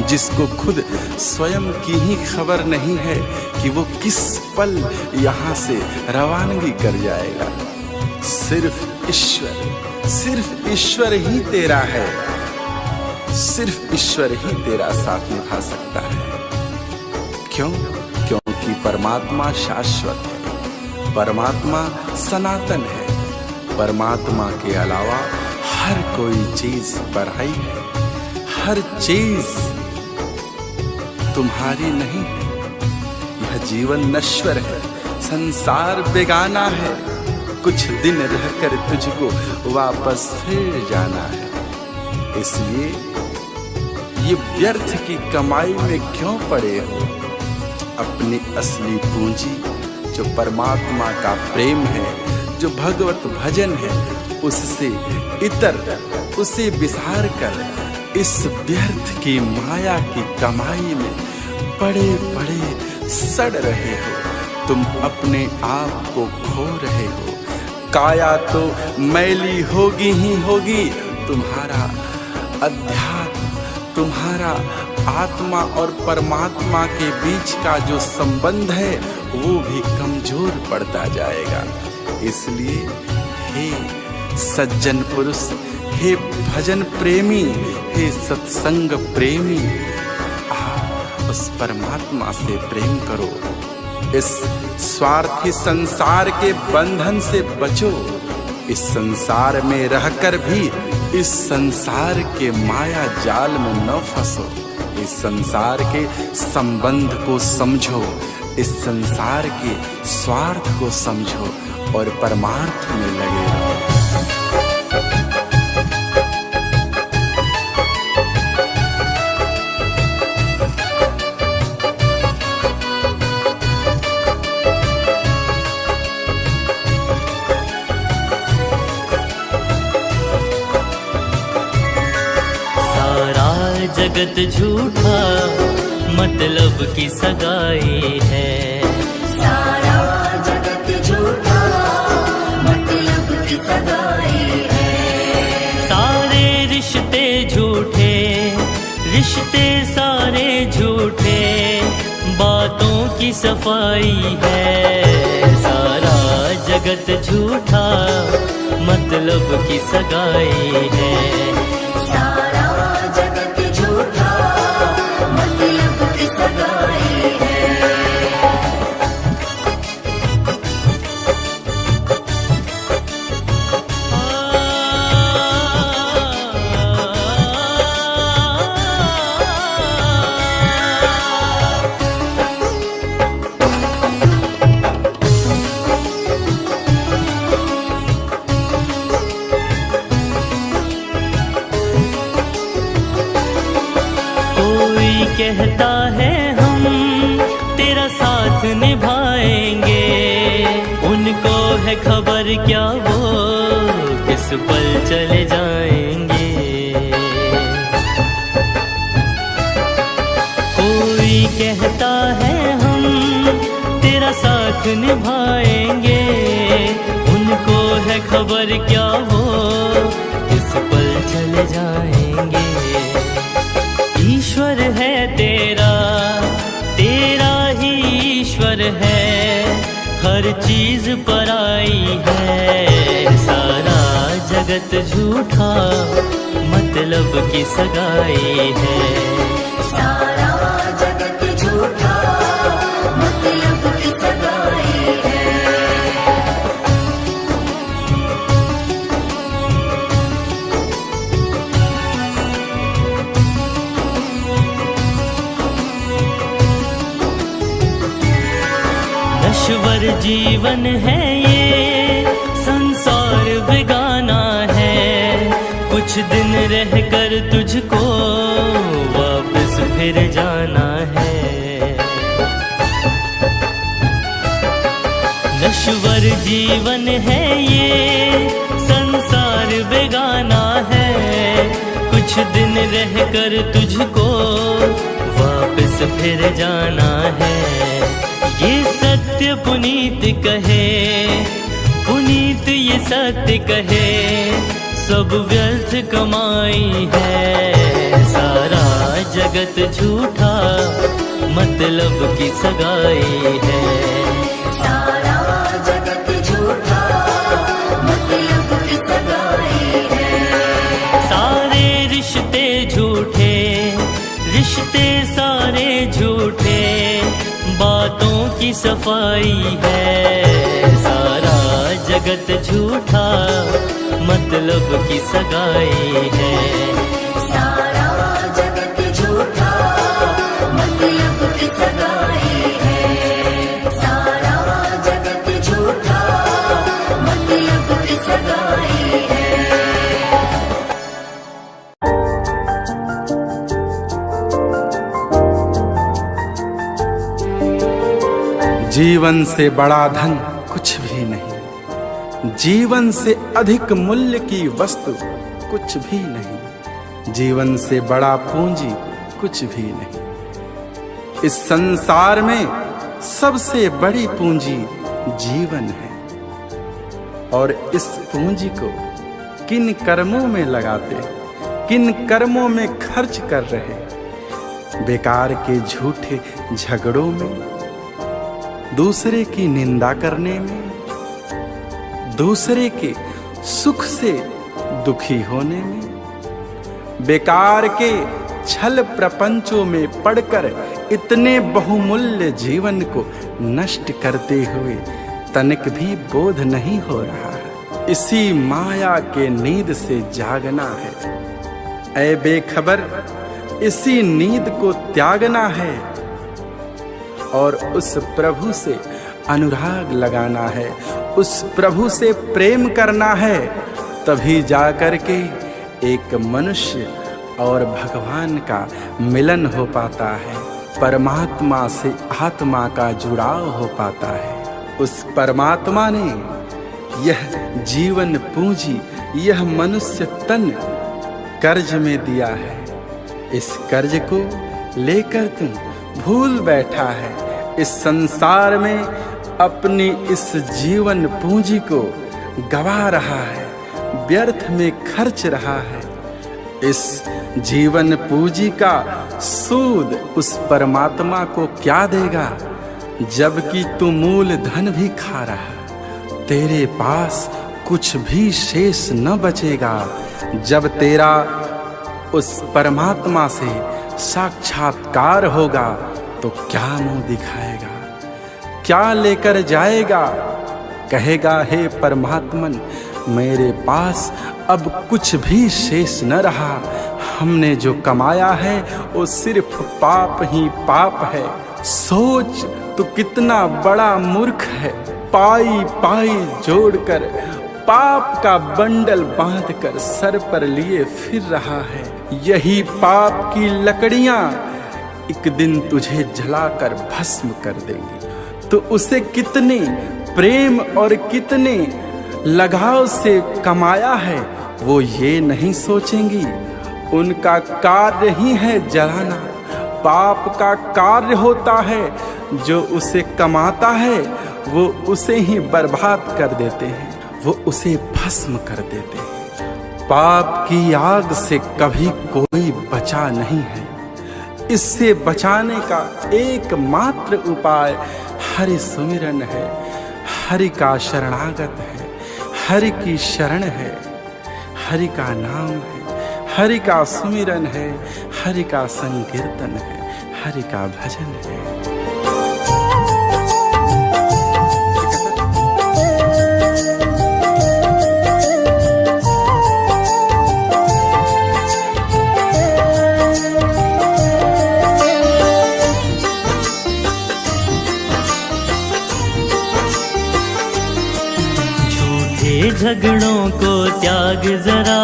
जिसको खुद स्वयं की ही खबर नहीं है कि वो किस पल यहाँ से रवानगी कर जाएगा। सिर्फ ईश्वर ही तेरा है, सिर्फ ईश्वर ही तेरा साथ निभा सकता है। क्यों? क्योंकि परमात्मा शाश्वत है, परमात्मा सनातन है। परमात्मा के अलावा हर कोई चीज पराई है, हर चीज तुम्हारी नहीं है। यह जीवन नश्वर है, संसार बेगाना है। कुछ दिन रहकर तुझको वापस फिर जाना है। इसलिए ये व्यर्थ की कमाई में क्यों पड़े हो? अपनी असली पूंजी जो परमात्मा का प्रेम है, जो भगवत भजन है, उससे इतर उसे विसार कर इस व्यर्थ की माया की कमाई में पड़े पड़े सड़ रहे हो। तुम अपने आप को खो रहे हो। काया तो मैली होगी ही होगी, तुम्हारा अध्यात्म, तुम्हारा आत्मा और परमात्मा के बीच का जो संबंध है वो भी कमजोर पड़ता जाएगा। इसलिए हे सज्जन पुरुष, हे भजन प्रेमी, हे सत्संग प्रेमी, आप उस परमात्मा से प्रेम करो। इस स्वार्थी संसार के बंधन से बचो। इस संसार में रहकर भी इस संसार के माया जाल में न फंसो। इस संसार के संबंध को समझो, इस संसार के स्वार्थ को समझो और परमार्थ में लगे रहो। जगत झूठा, मतलब की सगाई है। सारा जगत झूठा, मतलब की सगाई है। सारे रिश्ते झूठे, रिश्ते सारे झूठे, बातों की सफाई है। सारा जगत झूठा, मतलब की सगाई है। सारा जगत झूठा, मतलब की सगाई है। कहता है हम तेरा साथ निभाएंगे, उनको है खबर क्या वो किस पल चले जाएंगे। कोई कहता है हम तेरा साथ निभाएंगे, उनको है खबर क्या वो किस पल चले जाएंगे। ईश्वर है तेरा, तेरा ही ईश्वर है, हर चीज पराई है। सारा जगत झूठा, मतलब की सगाई है। सारा जगत झूठा, मतलब की सगाई है। नश्वर जीवन है ये, संसार बेगाना है, कुछ दिन रहकर तुझको वापस फिर जाना है। नश्वर जीवन है ये, संसार बेगाना है, कुछ दिन रहकर तुझको वापस फिर जाना है। ये सत्य पुनीत कहे, पुनीत ये सत्य कहे, सब व्यर्थ कमाई है। सारा जगत झूठा, मतलब की सगाई है। सारा जगत झूठा, मतलब की सगाई है। सारे रिश्ते झूठे, रिश्ते सारे झूठे, बातों की सफाई है। सारा जगत झूठा, मतलब की सगाई है। सारा जगत झूठा, मतलब की सगाई है। सारा जगत झूठा, मतलब की सगाई है। जीवन से बड़ा धन कुछ भी नहीं, जीवन से अधिक मूल्य की वस्तु कुछ भी नहीं, जीवन से बड़ा पूंजी कुछ भी नहीं। इस संसार में सबसे बड़ी पूंजी जीवन है, और इस पूंजी को किन कर्मों में लगाते, किन कर्मों में खर्च कर रहे, बेकार के झूठे झगड़ों में, दूसरे की निंदा करने में, दूसरे के सुख से दुखी होने में, बेकार के छल प्रपंचों में पड़कर इतने बहुमूल्य जीवन को नष्ट करते हुए तनिक भी बोध नहीं हो रहा है। इसी माया के नींद से जागना है। ऐ बेखबर, इसी नींद को त्यागना है और उस प्रभु से अनुराग लगाना है, उस प्रभु से प्रेम करना है। तभी जाकर के एक मनुष्य और भगवान का मिलन हो पाता है, परमात्मा से आत्मा का जुड़ाव हो पाता है। उस परमात्मा ने यह जीवन पूंजी, यह मनुष्य तन कर्ज में दिया है, इस कर्ज को लेकर तू भूल बैठा है। इस संसार में अपनी इस जीवन पूंजी को गवा रहा है, व्यर्थ में खर्च रहा है। इस जीवन पूंजी का सूद उस परमात्मा को क्या देगा, जबकि तू मूल धन भी खा रहा। तेरे पास कुछ भी शेष न बचेगा। जब तेरा उस परमात्मा से साक्षात्कार होगा तो क्या मुंह दिखाएगा, क्या लेकर जाएगा? कहेगा, हे परमात्मन, मेरे पास अब कुछ भी शेष न रहा। हमने जो कमाया है वो सिर्फ पाप ही पाप है। सोच तू कितना बड़ा मूर्ख है। पाई पाई जोड़कर पाप का बंडल बांधकर सर पर लिए फिर रहा है। यही पाप की लकड़ियां एक दिन तुझे जलाकर भस्म कर देंगी। तो उसे कितने प्रेम और कितने लगाव से कमाया है वो ये नहीं सोचेंगी। उनका कार्य ही है जलाना। पाप का कार्य होता है, जो उसे कमाता है वो उसे ही बर्बाद कर देते हैं, वो उसे भस्म कर देते हैं। पाप की आग से कभी कोई बचा नहीं है। इससे बचाने का एकमात्र उपाय हरि सुमिरन है, हरि का शरणागत है, हरि की शरण है, हरि का नाम है, हरि का सुमिरन है, हरि का संकीर्तन है, हरि का भजन है। झगड़ों को त्याग जरा,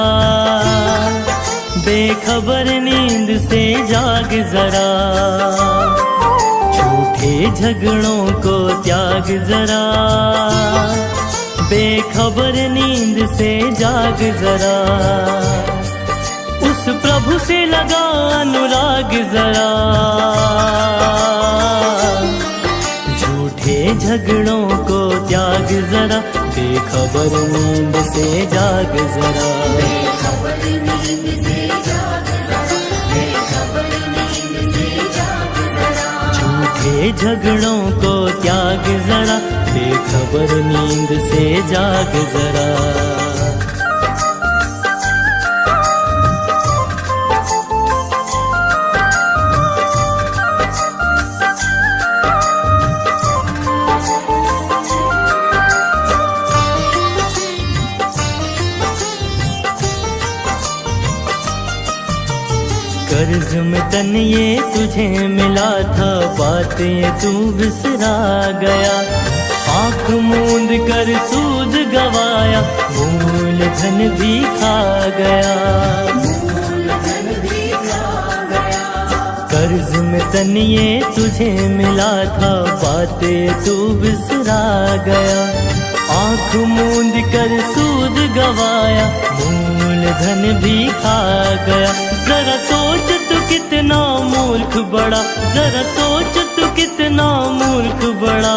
बेखबर नींद से जाग जरा। झूठे झगड़ों को त्याग जरा, बेखबर नींद से जाग जरा। उस प्रभु से लगा अनुराग जरा। झूठे झगड़ों को त्याग जरा, बेखबर नींद से जाग जरा। बेखबर नींद से जाग जरा, बेखबर नींद से जाग जरा। झूठे झगड़ों को त्याग जरा, बेखबर नींद से जाग जरा। कर्ज में तन ये तुझे मिला था, बातें तू बिसरा गया। आँख मूंद कर सूद गवाया, मूल धन भी खा गया। मूल धन भी खा गया। कर्ज में तन ये तुझे मिला था, बातें तू बिसरा गया। आँख मूंद कर सूद गवाया, मूल धन भी खा गया। जरा सोच तू कितना मूर्ख बड़ा, जरा सोच तू कितना मूर्ख बड़ा।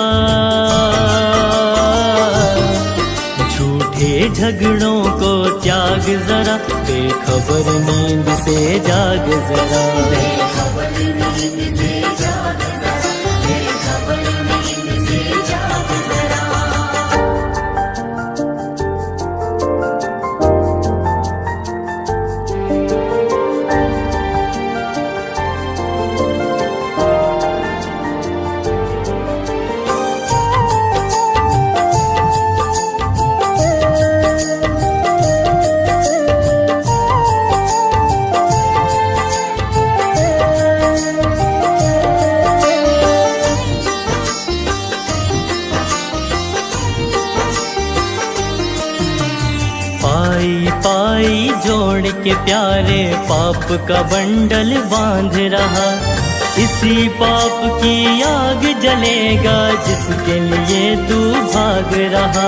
झूठे झगड़ों को त्याग जरा, बेखबर नींद से जाग जरा। बेखबर नींद से जाग जरा, बेखबर नींद से जाग जरा। पाई जोड़ के प्यारे पाप का बंडल बांध रहा। इसी पाप की आग जलेगा, जिसके लिए तू भाग रहा।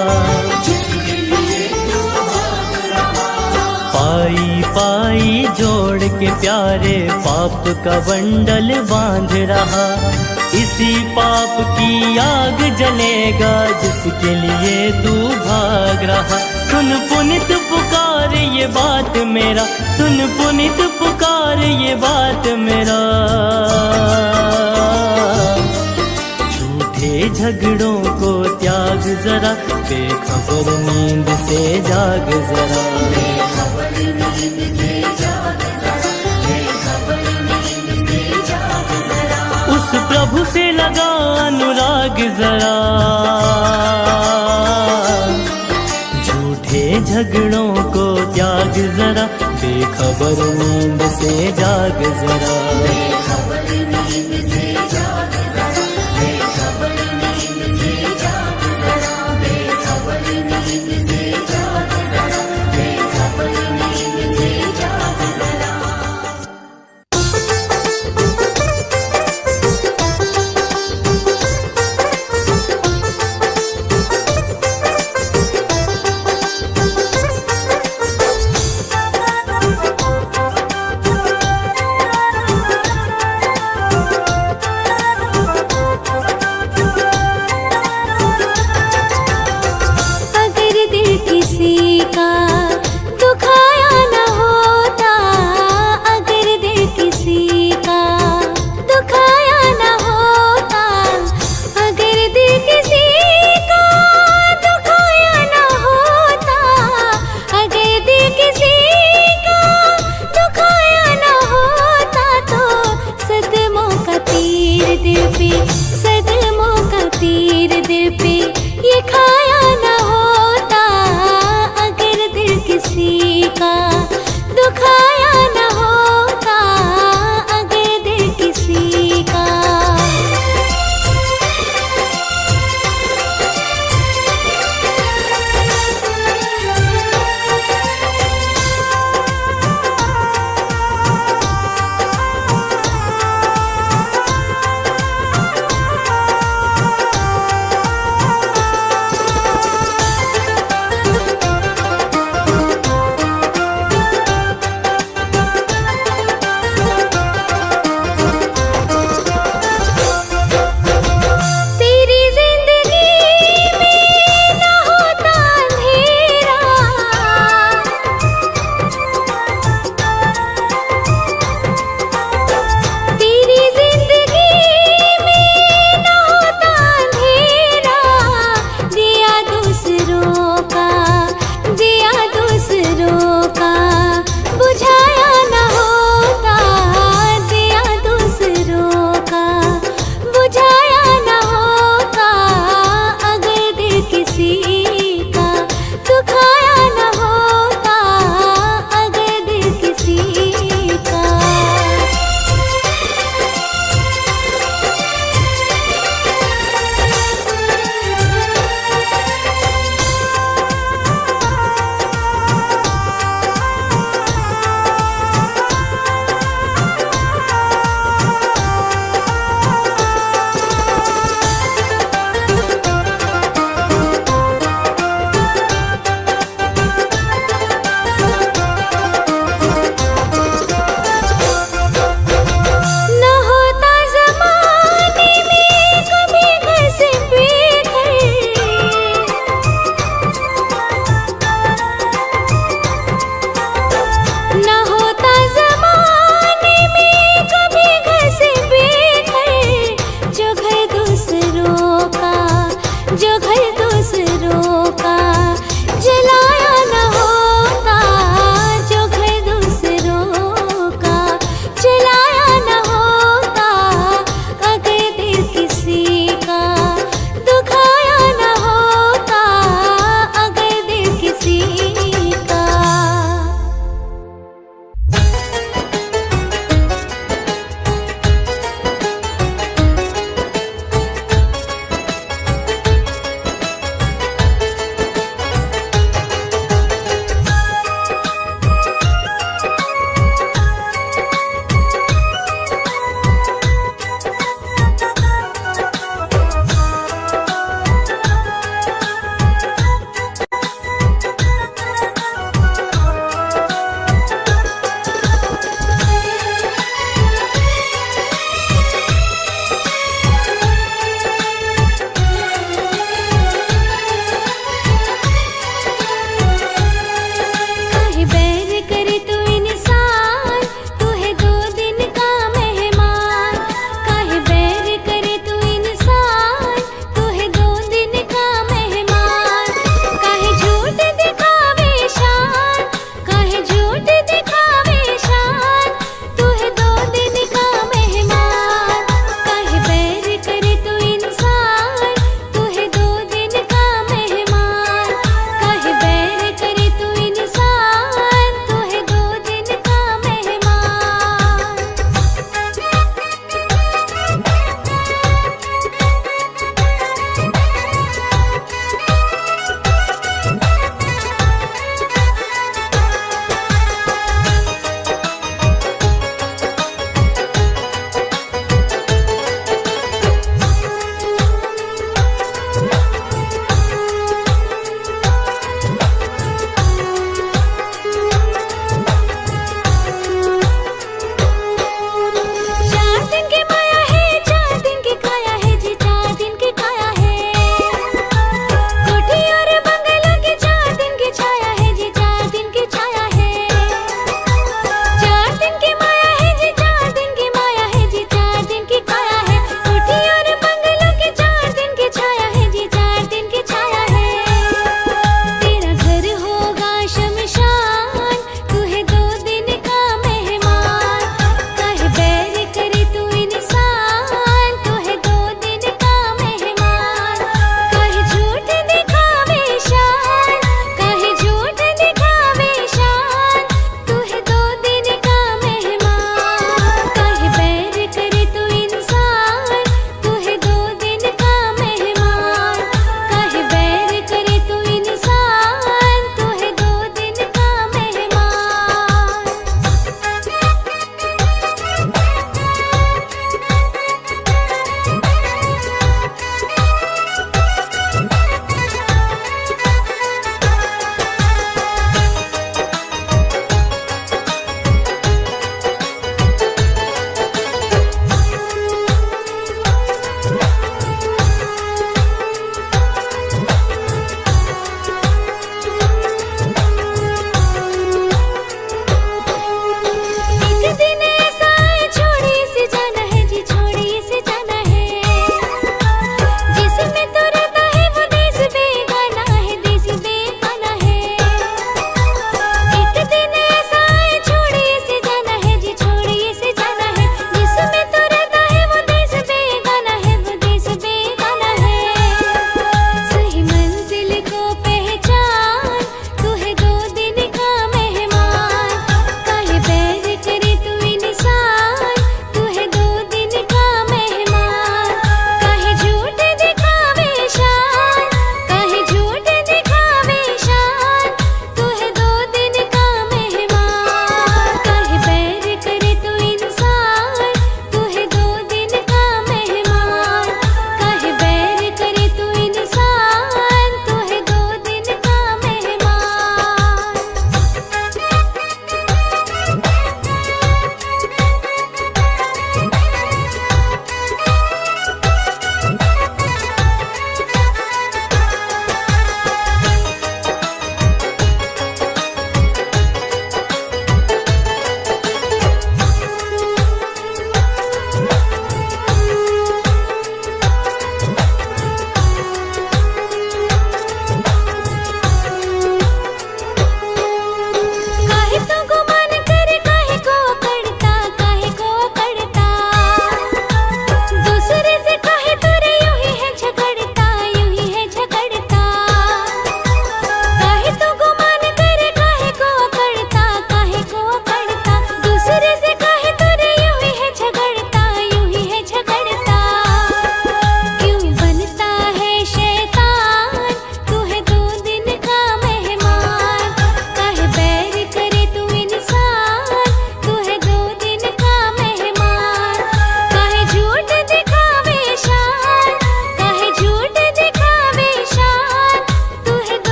पाई पाई जोड़ के प्यारे पाप का बंडल बांध रहा। इसी पाप की आग जलेगा जिसके लिए तू भाग रहा। सुन पुनित पुकार ये बात मेरा, सुन पुनित पुकार ये बात मेरा। झूठे झगड़ों को त्याग जरा, बेखबर नींद से जाग जरा। उस प्रभु से लगा अनुराग जरा। झूठे झगड़ों को त्याग जरा, बेखबर नींद से जाग जरा।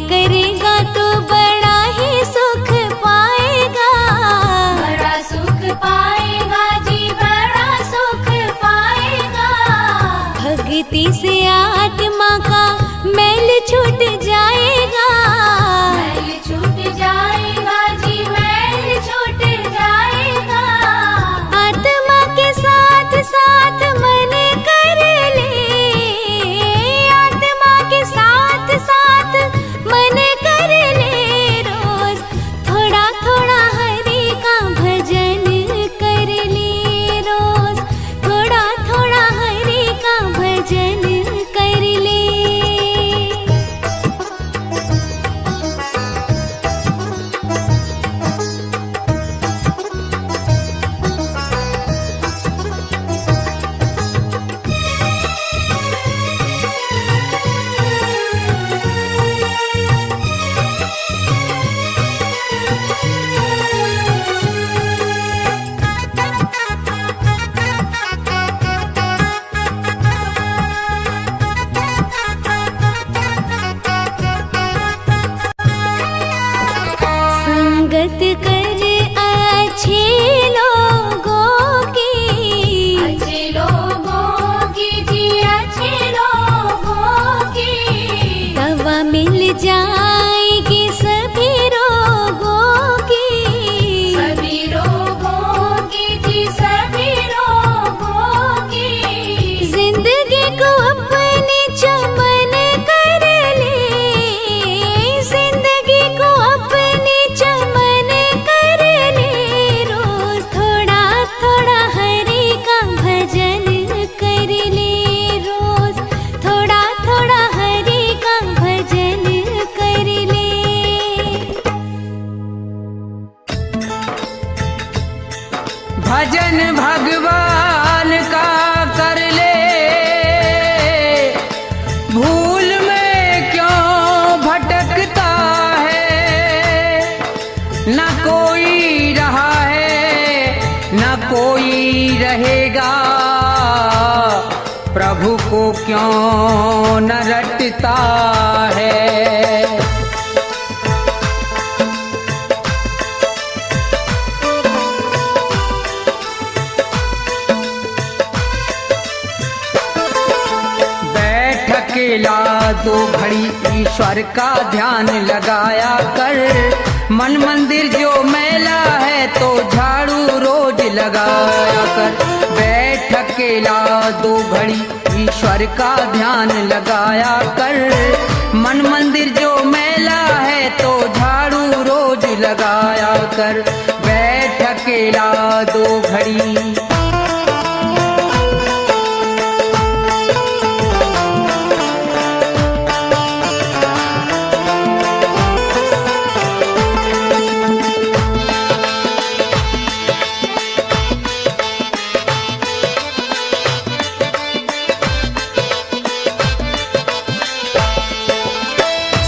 करेगा तो बड़ा ही सुख पाएगा। बड़ा सुख पाएगा जी, बड़ा सुख पाएगा। भक्ति से आत्मा का मैल छूट जाएगा। मैल छूट जाएगा जी, मैल छूट जाएगा। आत्मा के साथ साथ मन कर ले, आत्मा के साथ साथ मन कर ले। रोज थोड़ा थोड़ा हरि का भजन कर ले। रोज थोड़ा थोड़ा हरि का भजन कर ले। संगत कर अच्छे लोगों की, अच्छे लोगों की जी, अच्छे लोगों की। दवा मिल जाएगी सभी रोगों की। सभी रोगों की जी, सभी रोगों की। जिंदगी को अपने चमन कर ले, जिंदगी को अपने चमन कर ले। रोज थोड़ा थोड़ा हरि का भजन कर ले। रोज थोड़ा थोड़ा हरि का भजन कर ले। भजन भगवान का कर ले, भूल में क्यों भटकता है। न कोई रहा है न कोई रहेगा, प्रभु को क्यों न रटता है। बैठ अकेला दो घड़ी ईश्वर का ध्यान लगाया कर। मन मंदिर जो मैला है तो झाड़ू रोज लगाया कर। बैठ अकेला दो घड़ी ईश्वर का ध्यान लगाया कर। मन मंदिर जो मैला है तो झाड़ू रोज लगाया कर। बैठ अकेला दो घड़ी।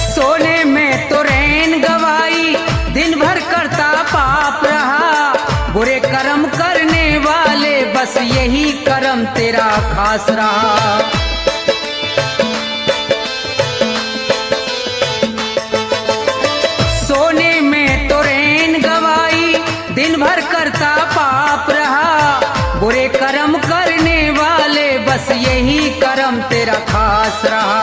सोने में तो रैन गवाई, दिन भर करता पाप रहा। बुरे कर्म करने वाले बस यही कर्म तेरा खास रहा। सोने में तो रैन गवाई, दिन भर करता पाप रहा। बुरे कर्म करने वाले बस यही कर्म तेरा खास रहा।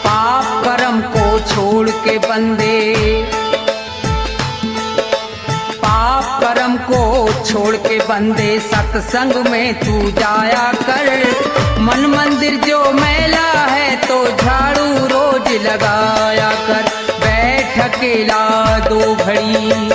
पाप कर्म को छोड़ के बंदे, पाप कर्म को छोड़ के बंदे सत्संग में तू जाया कर। मन मंदिर जो मैला है तो झाड़ू रोज लगाया कर। बैठ अकेला दो घड़ी।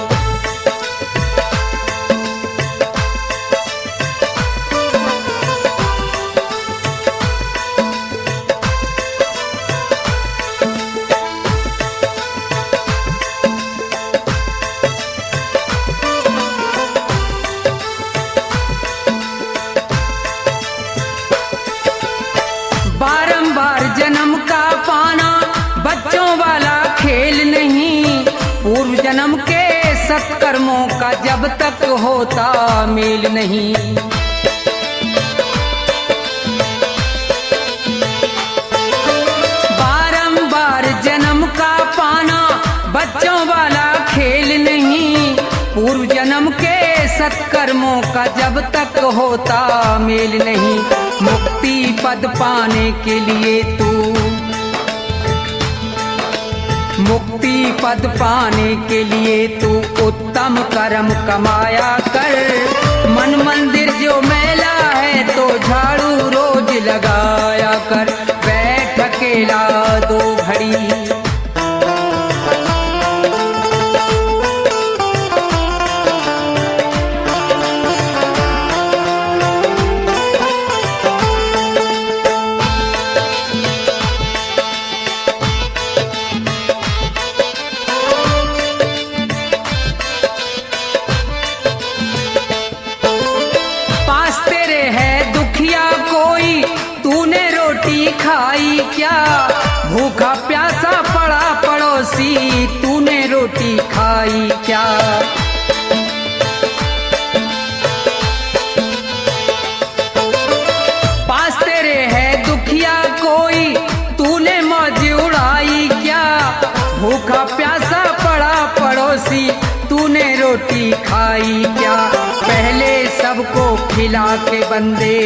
बारंबार जन्म का पाना बच्चों वाला खेल नहीं। पूर्व जन्म के सत्कर्मों का जब तक होता मेल नहीं। बारंबार जन्म का पाना सत्कर्मों का जब तक होता मेल नहीं, मुक्ति पद पाने के लिए तू, मुक्ति पद पाने के लिए तू उत्तम कर्म कमाया कर। मन मंदिर जो मैला है तो झाड़ू रोज लगाया कर। बैठ अकेला 2 घड़ी, खाई क्या, भूखा प्यासा पड़ा पड़ोसी, तूने रोटी खाई क्या। पास तेरे है दुखिया कोई, तूने मौज उड़ाई क्या। भूखा प्यासा पड़ा पड़ोसी, तूने रोटी खाई क्या। पहले सबको खिला के बंदे,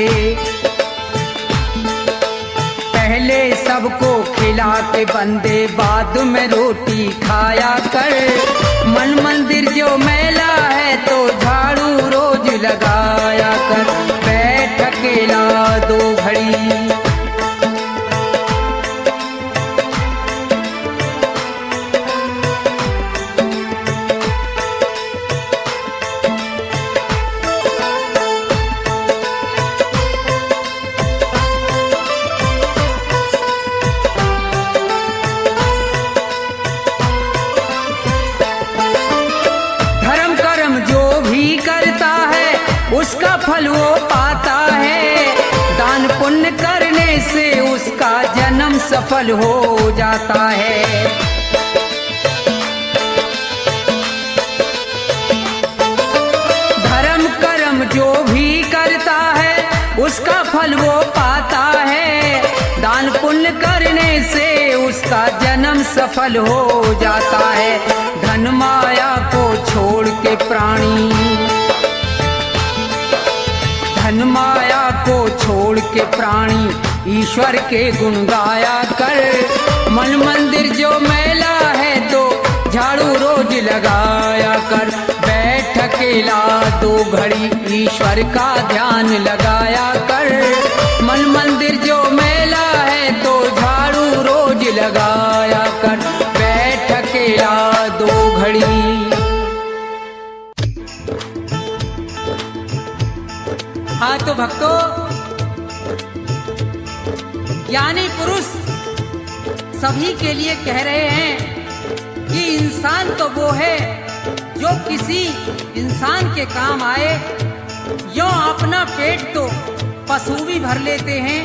पहले सबको खिला के बंदे, बाद में रोटी खाया कर। मन मंदिर जो मैला है तो झाड़ू रोज लगाया कर। बैठ अकेला 2 घड़ी, उसका फल वो पाता है। दान पुण्य करने से उसका जन्म सफल हो जाता है। धर्म कर्म जो भी करता है उसका फल वो पाता है। दान पुण्य करने से उसका जन्म सफल हो जाता है। धन माया को छोड़ के प्राणी, धन माया को छोड़ के प्राणी ईश्वर के गुण गाया कर। मन मंदिर जो मैला है तो झाड़ू रोज लगाया कर। बैठ अकेला 2 घड़ी ईश्वर का ध्यान लगाया कर। मन मंदिर जो मैला है तो झाड़ू रोज लगाया कर। बैठ अकेला 2 घड़ी। हाँ तो भक्तों, ज्ञानी पुरुष सभी के लिए कह रहे हैं कि इंसान तो वो है जो किसी इंसान के काम आए। यो अपना पेट तो पशु भी भर लेते हैं,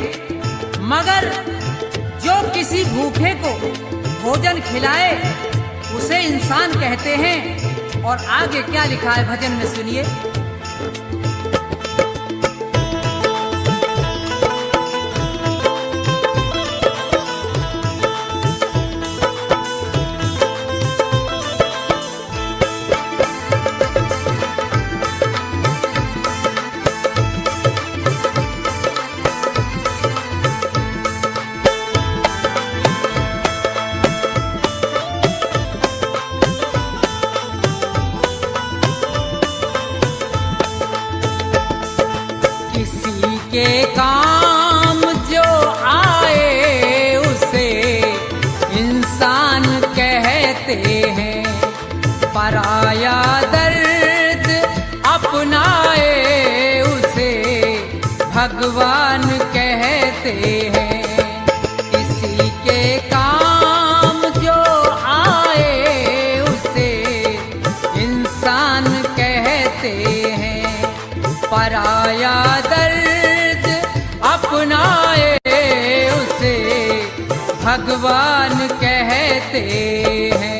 मगर जो किसी भूखे को भोजन खिलाए उसे इंसान कहते हैं। और आगे क्या लिखा है भजन में सुनिए। के काम जो आए उसे इंसान कहते हैं। पराया दर्द अपनाए उसे भगवान कहते हैं। किसी के काम जो आए उसे इंसान कहते हैं। पराया दर्द अपनाए उसे भगवान कहते हैं।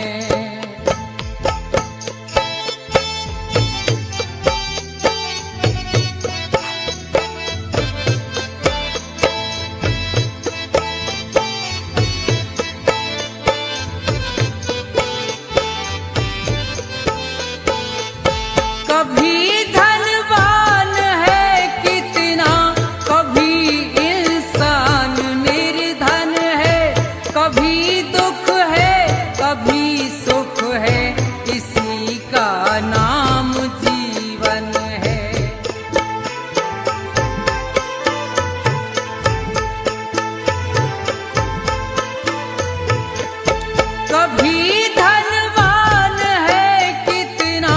कभी कभी धनवान है कितना,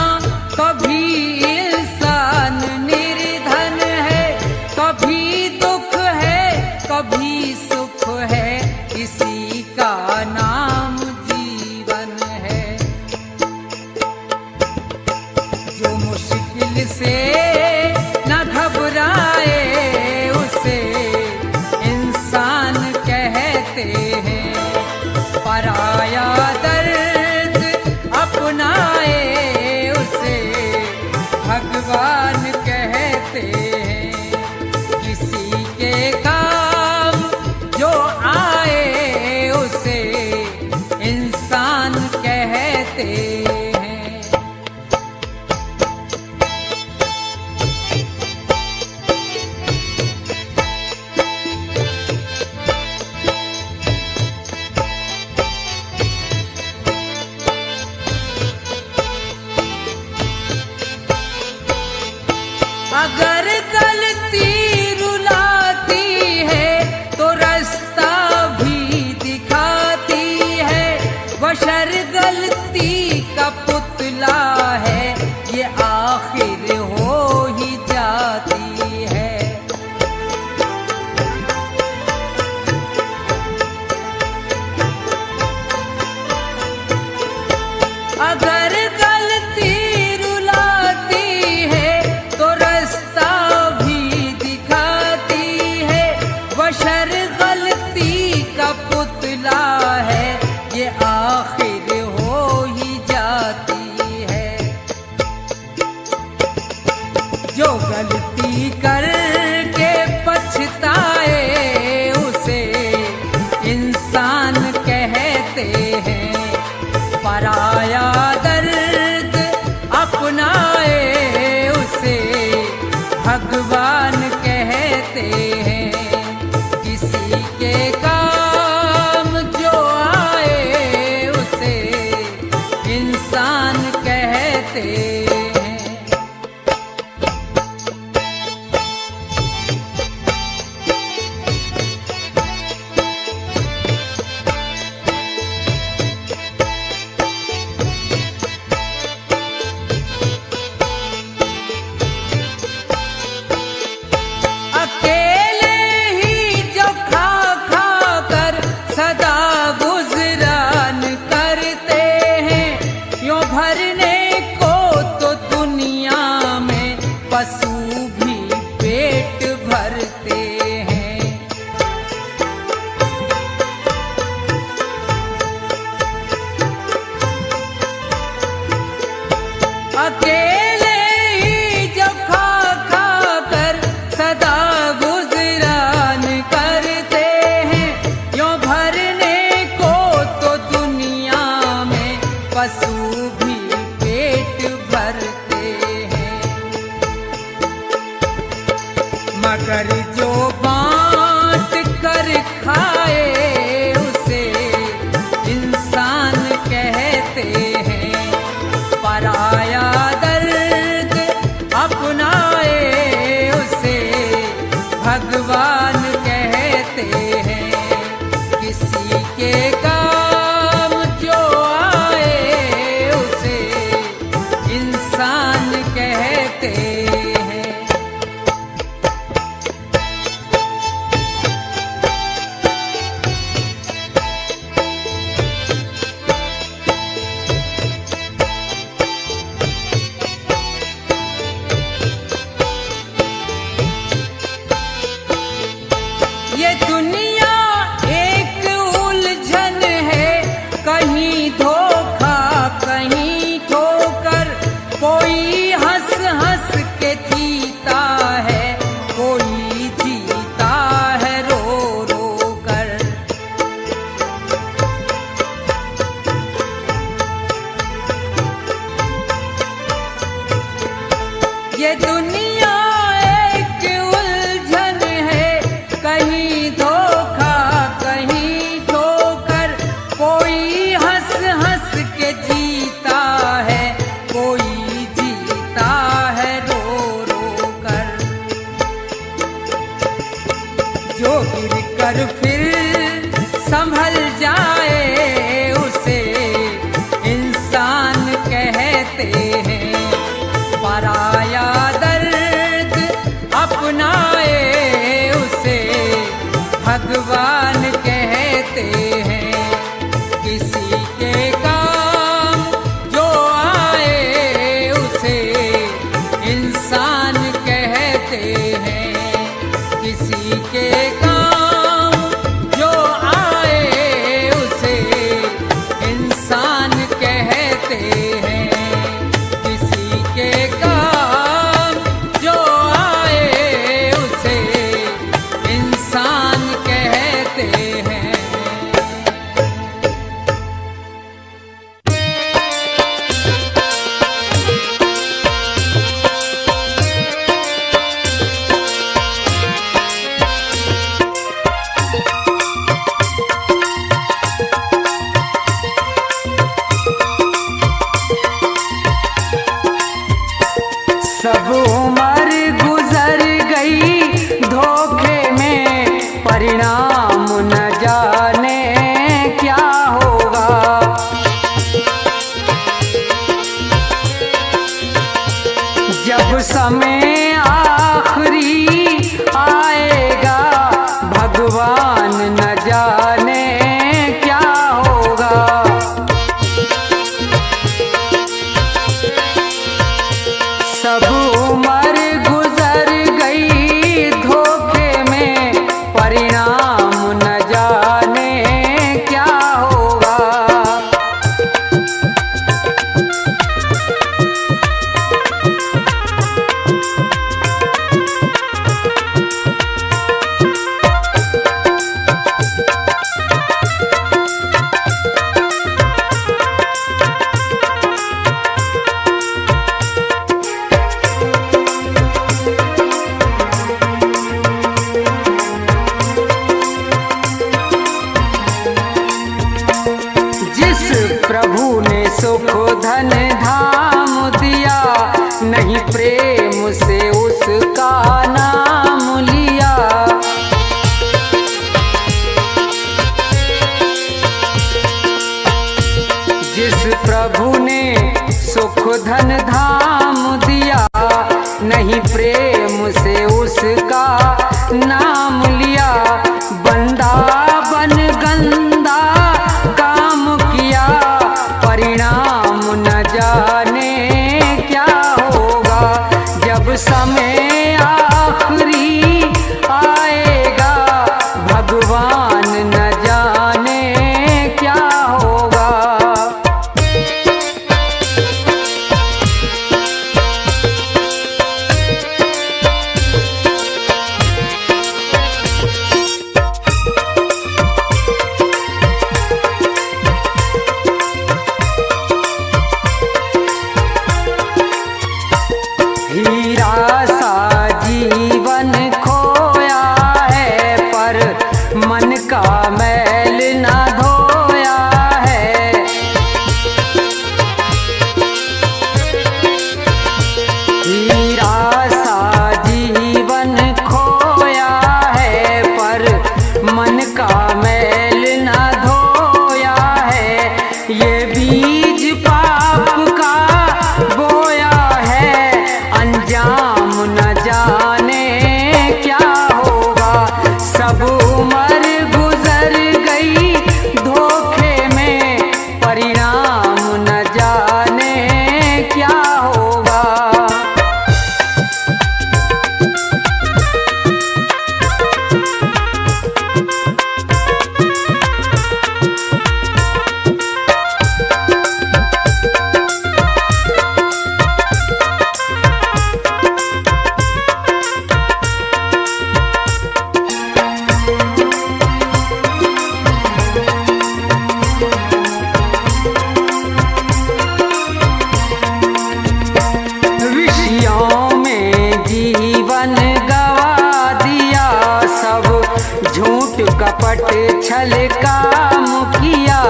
कभी इंसान निर्धन है, कभी दुख है कभी सुख है, इसी का नाम जीवन है। जो मुश्किल से न घबराए उसे इंसान कहते हैं, पराया दर्द अपनाए उसे भगवान कहते हैं। किसी के काम जो आए उसे इंसान कहते हैं। अगर गलती रुलाती है तो रास्ता भी दिखाती है, बशर गलती का पुतला है, ये आखिर हो ही जाती है। अगर गलती रुलाती है तो रास्ता भी दिखाती है, बशर गलती का पुतला है, ये आखिर हो ही जाती है। जो गलती करके पछताए उसे इंसान कहते हैं, पराया दर्द अपनाए उसे भगवान कहते हैं। किसी के काम जो आए उसे इंसान कहते हैं। अकेले ही जो खा खा कर सदा गुजरान करते हैं, यों भरने को तो दुनिया में पशु भी पेट भरते हैं। अकेले ही जो खा खा कर सदा गुजरान करते हैं, यों भरने को तो दुनिया में पशु भी पेट भरते हैं। मगर जो बांट कर खाए उसे इंसान कहते हैं, पराया दर्द अपनाए उसे भगवान कहते हैं। किसी के काम जो आए उसे इंसान कहते हैं। ये दुनिया एक उलझन है, कहीं धोखा कहीं ठोकर, कोई हंस हंस के जीता है, कोई जीता है रो रो कर। ये दुनिया एक उलझन है, कहीं धोखा कहीं ठोकर, कोई हंस हंस के जीता है, कोई जीता है रो रो कर। जो गिर कर फिर संभल जाए उसे कहते हैं, किसी के काम जो आए उसे इंसान कहते हैं। सब उम्र गुजर गई धोखे में, परिणाम न जाने क्या होगा। जब समय आखिरी आएगा, भगवान न जाने क्या होगा। सब उम्र गुजर गई धोखे में, परिणाम न जाने क्या होगा। जिस प्रभु ने सुख धन धाम दिया, नहीं प्रेम से उसका नाम लिया। जिस प्रभु ने सुख धन धाम दिया, नहीं प्रेम से उसका नाम लिया। बंदा बन गंदा काम किया, परिणाम न जाने क्या होगा। जब समय आखिरी आएगा, भगवान न जाने क्या होगा। हीरा सा जीवन खोया है, पर मन का मैल न धोया है। हीरा सा जीवन खोया है, पर मन का मैल न धोया है। ये बीज पाप का बोया है, अंजाम न जाने क्या होगा। सब उम्र गुजर गई धोखे में, परिणाम न जाने क्या होगा। विषयों में जीवन गवा दिया, सब झूठ कपट छल काम किया।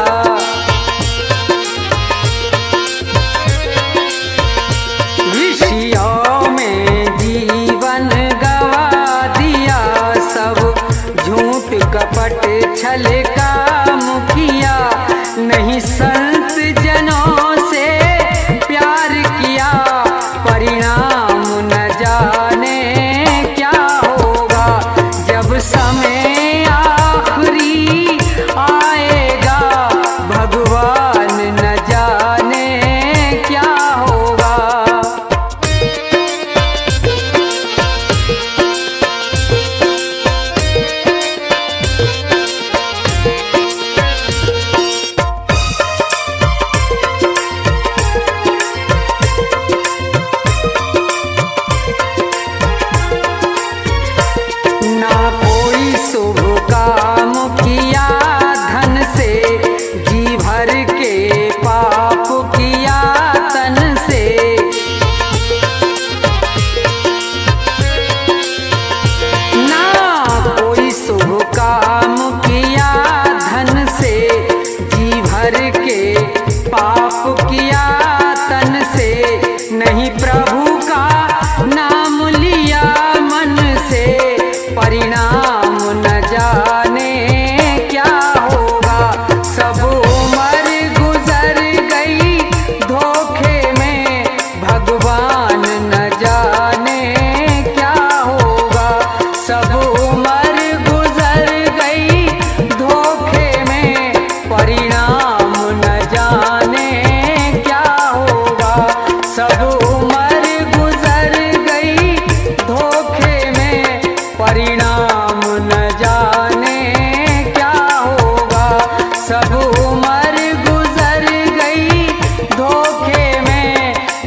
विषयों में जीवन गवा दिया, सब झूठ कपट छल काम किया। नहीं संत जनों से प्यार किया, परिणाम न जाने क्या होगा। जब समय आखिरी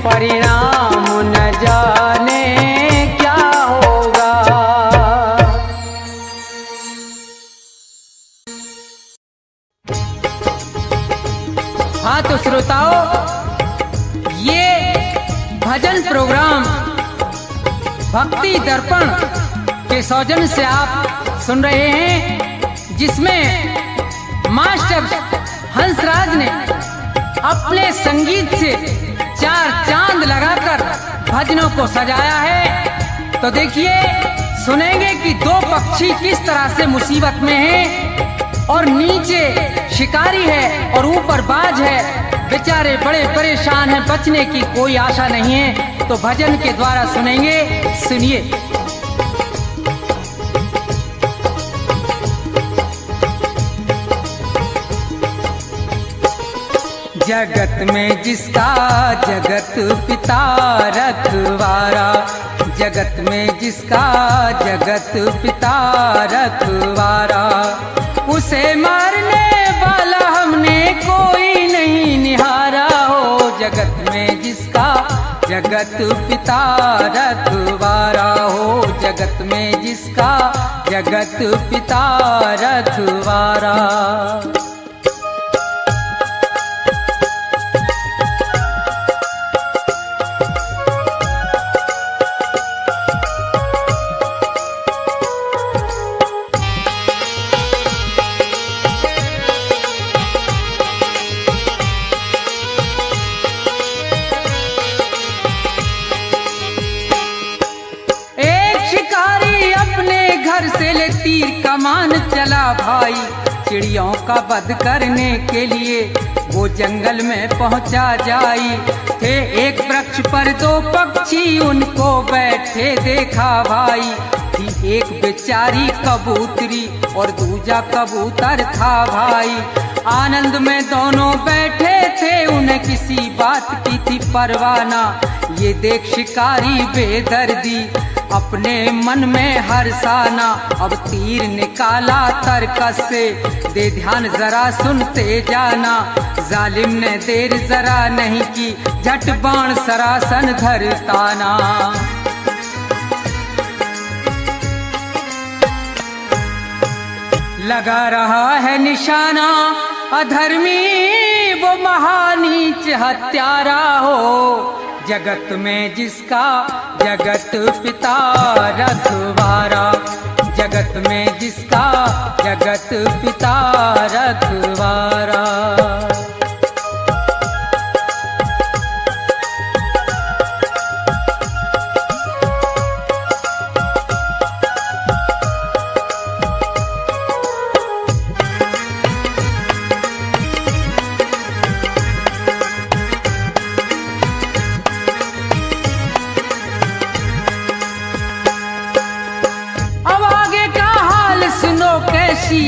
परिणाम न जाने क्या होगा। हाँ तो श्रोताओं, ये भजन प्रोग्राम भक्ति दर्पण के सौजन्य से आप सुन रहे हैं, जिसमें मास्टर हंसराज ने अपने संगीत से चार चांद लगाकर भजनों को सजाया है। तो देखिए, सुनेंगे कि दो पक्षी किस तरह से मुसीबत में हैं और नीचे शिकारी है और ऊपर बाज है, बेचारे बड़े परेशान हैं, बचने की कोई आशा नहीं है। तो भजन के द्वारा सुनेंगे, सुनिए। जगत में जिसका जगत पिता रखवारा, जगत में जिसका जगत पिता रखवारा, उसे मारने वाला हमने कोई नहीं निहारा हो। जगत में जिसका जगत पिता रखवारा हो, जगत में जिसका जगत पिता रखवारा। तीर कमान चला भाई, चिड़ियों का वध करने के लिए वो जंगल में पहुंचा जाई। थे एक वृक्ष पर दो पक्षी, उनको बैठे देखा भाई। थी एक बेचारी कबूतरी और दूजा कबूतर था भाई। आनंद में दोनों बैठे थे, उन्हें किसी बात की थी परवाना। ये देख शिकारी बेदर्दी अपने मन में हर्षाना। अब तीर निकाला तरकस से, दे ध्यान जरा सुनते जाना। जालिम ने देर जरा नहीं की, झट बाण सरासन धरताना। लगा रहा है निशाना, अधर्मी वो महानीच हत्यारा हो। जगत में जिसका जगत पिता रखवारा, जगत में जिसका जगत पिता रखवारा।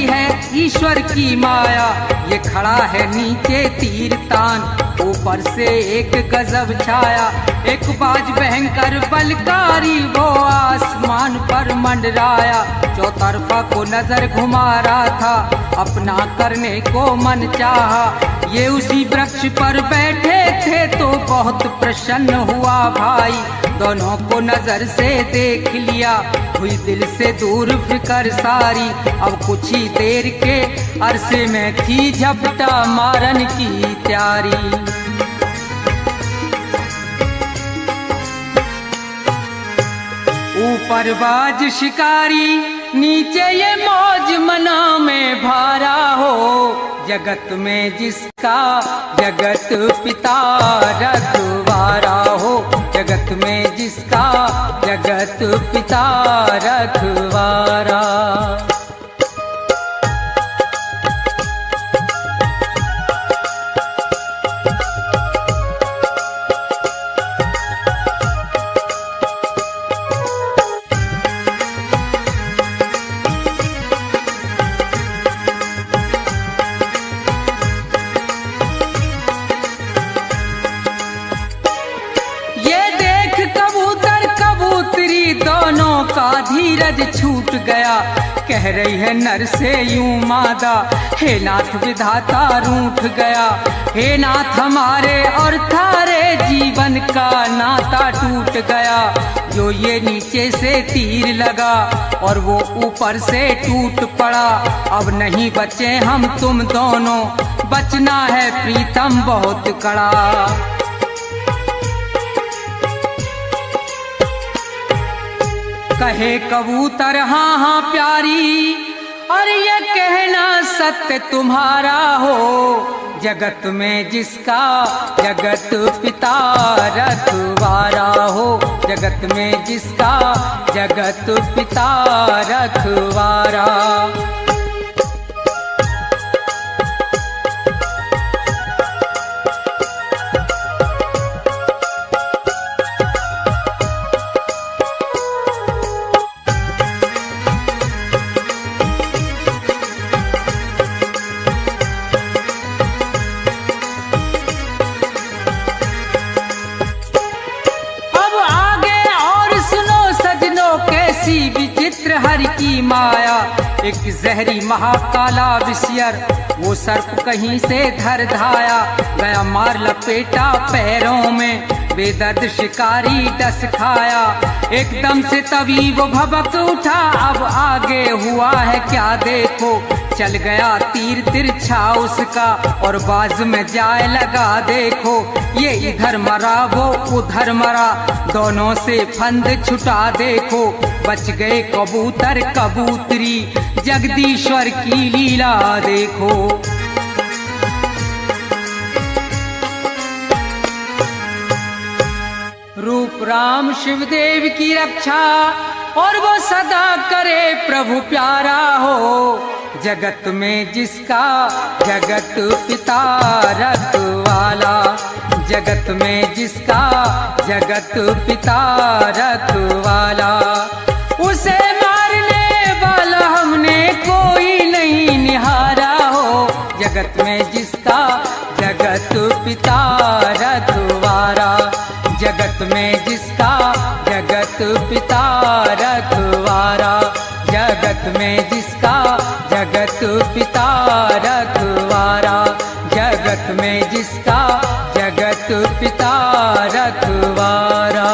है ईश्वर की माया, ये खड़ा है नीचे तीर तान, ऊपर से एक गजब छाया। एक बाज भयंकर बलकारी वो आसमान पर मंडराया। चौतरफा को नजर घुमा रहा था, अपना करने को मन चाहा। ये उसी वृक्ष पर बैठे थे तो बहुत प्रसन्न हुआ भाई। दोनों को नजर से देख लिया, हुई दिल से दूर फिकर सारी। अब कुछ ही देर के अरसे में थी झपटा मारन की तैयारी। ऊपर बाज शिकारी, नीचे ये मौज मना में भारा हो। जगत में जिसका जगत पिता रखवारा हो, जगत में जिसका जगत पिता रखवारा। का धीरज छूट गया, कह रही है नर से यूं मादा। हे नाथ विधाता रूठ गया, हे नाथ हमारे और थारे जीवन का नाता टूट गया, जो ये नीचे से तीर लगा और वो ऊपर से टूट पड़ा। अब नहीं बचे हम तुम दोनों, बचना है प्रीतम बहुत कड़ा। कहे कबूतर हाँ हाँ प्यारी, और ये कहना सत्य तुम्हारा हो, जगत में जिसका जगत पिता रखवारा हो, जगत में जिसका जगत पिता रखवारा। विचित्र हरि की माया, एक जहरी महाकाला विषयर, वो सर्प कहीं से धर धाया, गया मार लपेटा पैरों में, बेदर्द शिकारी डस खाया। एकदम से तभी वो भबक उठा, अब आगे हुआ है क्या देखो, चल गया तीर तिरछा उसका और बाज में जाए लगा देखो। ये इधर मरा वो उधर मरा, दोनों से फंद छुटा देखो, बच गए कबूतर कबूतरी, जगदीश्वर की लीला देखो। रूप राम शिवदेव की रक्षा, और वो सदा करे प्रभु प्यारा हो, जगत में जिसका जगत पिता रखवाला, जगत में जिसका जगत पिता रखवाला। उसे मारने वाला हमने कोई नहीं निहारा हो, जगत में जिसका जगत पिता रखवारा, जगत में जिसका जगत पिता रखवारा, जगत में जिसका जगत पिता रखवारा, जगत में जिसका जगत पिता रखवारा।